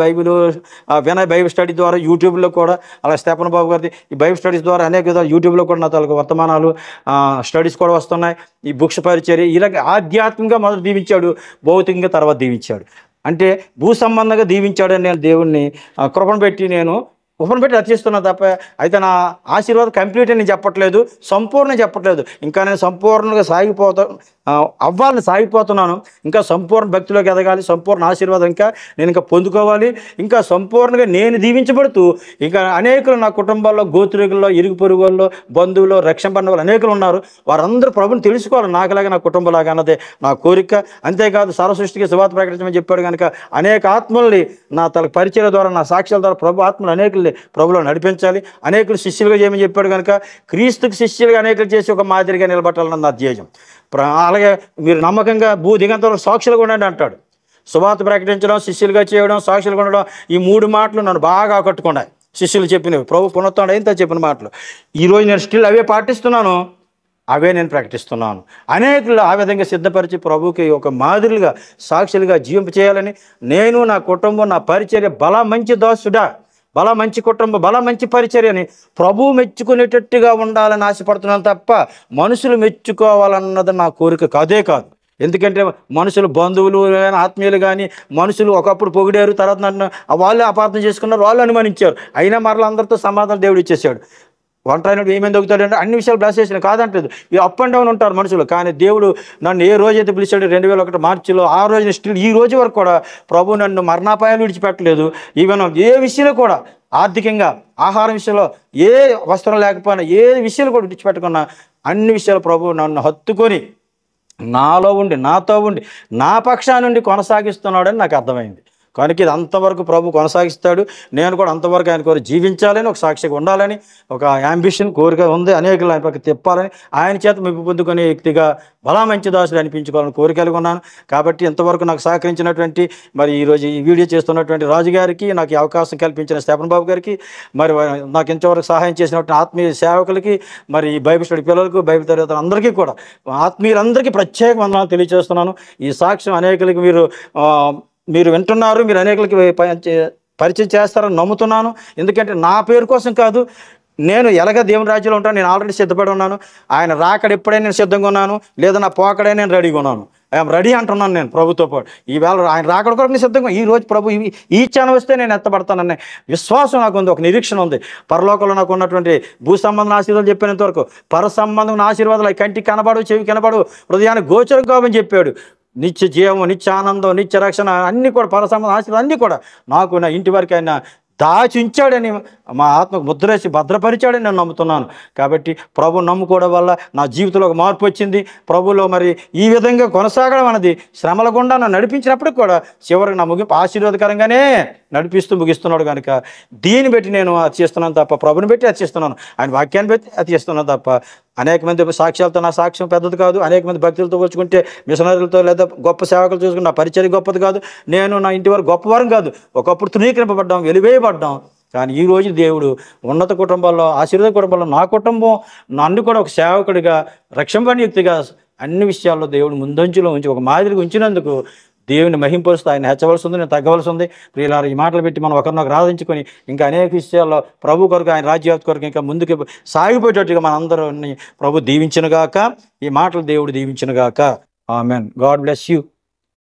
వినయ్ బైబిల్ స్టడీ ద్వారా యూట్యూబ్లో కూడా, అలాగే స్టెఫన్ బాబు గారిది ఈ బైబిల్ స్టడీస్ ద్వారా అనేక విధాలు యూట్యూబ్లో కూడా నా తాలూకు వర్తమానాలు, స్టడీస్ కూడా వస్తున్నాయి. ఈ బుక్స్ పరిచర్య ఇలాగ ఆధ్యాత్మికంగా మొదలు దీవించాడు, భౌతికంగా తర్వాత దీవించాడు. అంటే భూ సంబంధంగా దీవించాడని నేను దేవుణ్ణి కృపను పెట్టి రచిస్తున్నా తప్ప, అయితే నా ఆశీర్వాదం కంప్లీట్ అని నేను చెప్పట్లేదు, సంపూర్ణ చెప్పట్లేదు. ఇంకా నేను సంపూర్ణంగా సాగిపోతున్నాను. ఇంకా సంపూర్ణ భక్తిలోకి ఎదగాలి, సంపూర్ణ ఆశీర్వాదం నేను ఇంకా పొందుకోవాలి. ఇంకా సంపూర్ణంగా నేను దీవించబడుతూ ఇంకా అనేకులు నా కుటుంబాల్లో, గోత్రికుల్లో, ఇరుగు పొరుగుల్లో, బంధువులు, రక్షణ వాళ్ళు అనేకులు ఉన్నారు. వారందరూ ప్రభుని తెలుసుకోవాలి నాకులాగా, నా కుటుంబంలాగా అన్నదే నా కోరిక. అంతేకాదు సర్వసృష్టికి సువార్త ప్రకటించమని చెప్పాడు కనుక అనేక ఆత్మల్ని నా పరిచయ ద్వారా, నా సాక్ష్యాల ద్వారా ప్రభు ఆత్మలు అనేకుల్ని ప్రభులో నడిపించాలి. అనేకులు శిష్యులుగా చేయమని చెప్పాడు కనుక క్రీస్తుకి శిష్యులుగా అనేకులు చేసి ఒక మాదిరిగా నిలబట్టాలన్న నా ధ్యేయం. అలాగే మీరు నమ్మకంగా దిగంతలో సాక్షులుగా ఉండండి అంటాడు. సువార్త ప్రకటించడం, శిష్యులుగా చేయడం, సాక్షులుగా ఉండడం, ఈ 3 మాటలు నన్ను బాగా ఆకట్టుకున్నాయి. శిష్యులు చెప్పినవి, ప్రభు పునరుత్థానం అయిన చెప్పిన మాటలు. ఈరోజు నేను స్టిల్ అవే పాటిస్తున్నాను, అవే నేను ప్రకటిస్తున్నాను. అనేకులు ఆ విధంగా సిద్ధపరిచి ప్రభుకి ఒక మాదిరిగా, సాక్షులుగా జీవింప చేయాలని నేను, నా కుటుంబం, నా పరిచర్య మంచి దాసుడా, మంచి కుటుంబం, మంచి పరిచర్యని ప్రభు మెచ్చుకునేటట్టుగా ఉండాలని ఆశపడుతున్నాను తప్ప మనుషులు మెచ్చుకోవాలన్నది నా కోరిక కాదు. ఎందుకంటే మనుషులు, బంధువులు కానీ, ఆత్మీయులు కానీ, మనుషులు ఒకప్పుడు పొగిడారు, తర్వాత నన్ను వాళ్ళే అపార్థం చేసుకున్నారు, వాళ్ళు అనుమానించారు. అయినా మరలా అందరితో సమాధానం దేవుడు ఇచ్చేసాడు. ఒంటరినప్పుడు ఏమేమి దొరుకుతాడంటే అన్ని విషయాలు బ్లెస్ చేసిన కాదంటలేదు. ఈ అప్ అండ్ డౌన్ ఉంటారు మనుషులు. కానీ దేవుడు నన్ను ఏ రోజైతే పిలిచాడు 2001 మార్చిలో, ఆ రోజున స్టిల్ ఈ రోజు వరకు కూడా ప్రభు నన్ను మరణాపాయాలు విడిచిపెట్టలేదు. ఈవెన్ ఏ విషయంలో కూడా, ఆర్థికంగా, ఆహారం విషయంలో, ఏ వస్త్రం లేకపోయినా, ఏ విషయాలు కూడా విడిచిపెట్టుకున్నా అన్ని విషయాలు ప్రభు నన్ను హత్తుకొని నాలో ఉండి, నాతో ఉండి, నా పక్షానుండి కొనసాగిస్తున్నాడని నాకు అర్థమైంది. కనుక ఇది అంతవరకు ప్రభు కొనసాగిస్తాడు. నేను కూడా అంతవరకు ఆయన కోరి జీవించాలని, ఒక సాక్షిగా ఉండాలని, ఒక యాంబిషన్, కోరిక ఉంది. అనేకలు ఆయన పక్క తిప్పాలని, ఆయన చేత మెప్పు పొందుకునే వ్యక్తిగా మంచి దాసులు అనిపించుకోవాలని కోరిక కలిగి ఉన్నాను. కాబట్టి ఇంతవరకు నాకు సహకరించినటువంటి, మరి ఈరోజు ఈ వీడియో చేస్తున్నటువంటి రాజు గారికి, నాకు ఈ అవకాశం కల్పించిన స్టెఫన్ బాబు గారికి, మరి నాకు ఇంతవరకు సహాయం చేసినటువంటి ఆత్మీయ సేవకులకి, మరి బైబిల్ స్టడీ పిల్లలకు, బైబిల్ తరగతులు అందరికీ కూడా, ఆత్మీయులందరికీ ప్రత్యేక వందనాలు తెలియజేస్తున్నాను. ఈ సాక్ష్యం అనేకులకి మీరు వింటున్నారు, మీరు అనేకులకి పరిచయం చేస్తారని నమ్ముతున్నాను. ఎందుకంటే నా పేరు కోసం కాదు, నేను ఎలాగ దేవుని రాజ్యంలో ఉంటాను, నేను ఆల్రెడీ సిద్ధపడి ఉన్నాను. ఆయన రాకడ ఎప్పుడైనా నేను సిద్ధంగా ఉన్నాను, లేదా నా పోకడే నేను రెడీగా ఉన్నాను. ఐఎమ్ రెడీ అంటున్నాను నేను ప్రభుతో పాటు. ఈవేళ ఆయన రాకడ కొరకు నేను సిద్ధంగా, ఈ రోజు ప్రభు ఈ క్షణం వస్తే నేను ఎత్తబడతాననే విశ్వాసం నాకు ఉంది, ఒక నిరీక్షణ ఉంది. పరలోకంలో నాకు ఉన్నటువంటి భూ సంబంధం ఆశీర్వాదాలు చెప్పినంత వరకు, పర సంబంధం ఆశీర్వాదాలు కంటికి కనబడు, చెవి కనబడు, హృదయానికి గోచరం కావని చెప్పాడు. నిత్య జీవము, నిత్య ఆనందం, నిత్య రక్షణ అన్నీ కూడా, పర సంబంధం ఆశీర్వాదం అన్నీ కూడా నాకు నా ఇంటి వరకు ఆయన దాచి ఉంచాడని, మా ఆత్మకు ముద్రేసి భద్రపరిచాడని నేను నమ్ముతున్నాను. కాబట్టి ప్రభు నమ్ముకోవడం వల్ల నా జీవితంలో ఒక మార్పు వచ్చింది. ప్రభులో మరి ఈ విధంగా కొనసాగడం అనేది శ్రమల గుండా నన్ను నడిపించినప్పటికి కూడా చివరికి నా ముగింపు ఆశీర్వాదకరంగానే నడిపిస్తూ ముగిస్తున్నాడు. కనుక దీన్ని బట్టి నేను అతిచేస్తున్నాను తప్ప, ప్రభుని బట్టి అతిచేస్తున్నాను, ఆయన వాక్యాన్ని బట్టి అతిచేస్తున్నాను తప్ప, అనేక మంది సాక్ష్యాలతో నా సాక్ష్యం పెద్దది కాదు, అనేక మంది భక్తులతో పోల్చుకుంటే, మిషనరీలతో లేదా గొప్ప సేవకులు చూసుకుంటే నా పరిచయం గొప్పది కాదు, నేను నా ఇంటి వారు గొప్పవారం కాదు. ఒకప్పుడు తృణీకరింపబడ్డాం, వెలివేయబడ్డాం. కానీ ఈరోజు దేవుడు ఉన్నత కుటుంబాల్లో, ఆశీర్వాద కుటుంబాల్లో నా కుటుంబం నన్ను కూడా ఒక సేవకుడిగా, రక్షంపని వ్యక్తిగా అన్ని విషయాల్లో దేవుడు ముందంచులో ఉంచి ఒక మాదిరిగా ఉంచినందుకు దేవుని మహింపరుస్తూ ఆయన హెచ్చవలసి ఉంది, నేను తగ్గవలసి ఉంది. ప్రియులారా, ఈ మాటలు పెట్టి మనం ఒకరినొకరు ఆరాధించుకొని ఇంకా అనేక విషయాల్లో ప్రభు కొరకు, ఆయన రాజ్యాభి కొరకు ఇంకా ముందుకు సాగిపోయేటట్టుగా మన అందరిని ప్రభు దీవించునుగాక. ఈ మాటలు దేవుడు దీవించునుగాక. ఆమెన్. God bless you.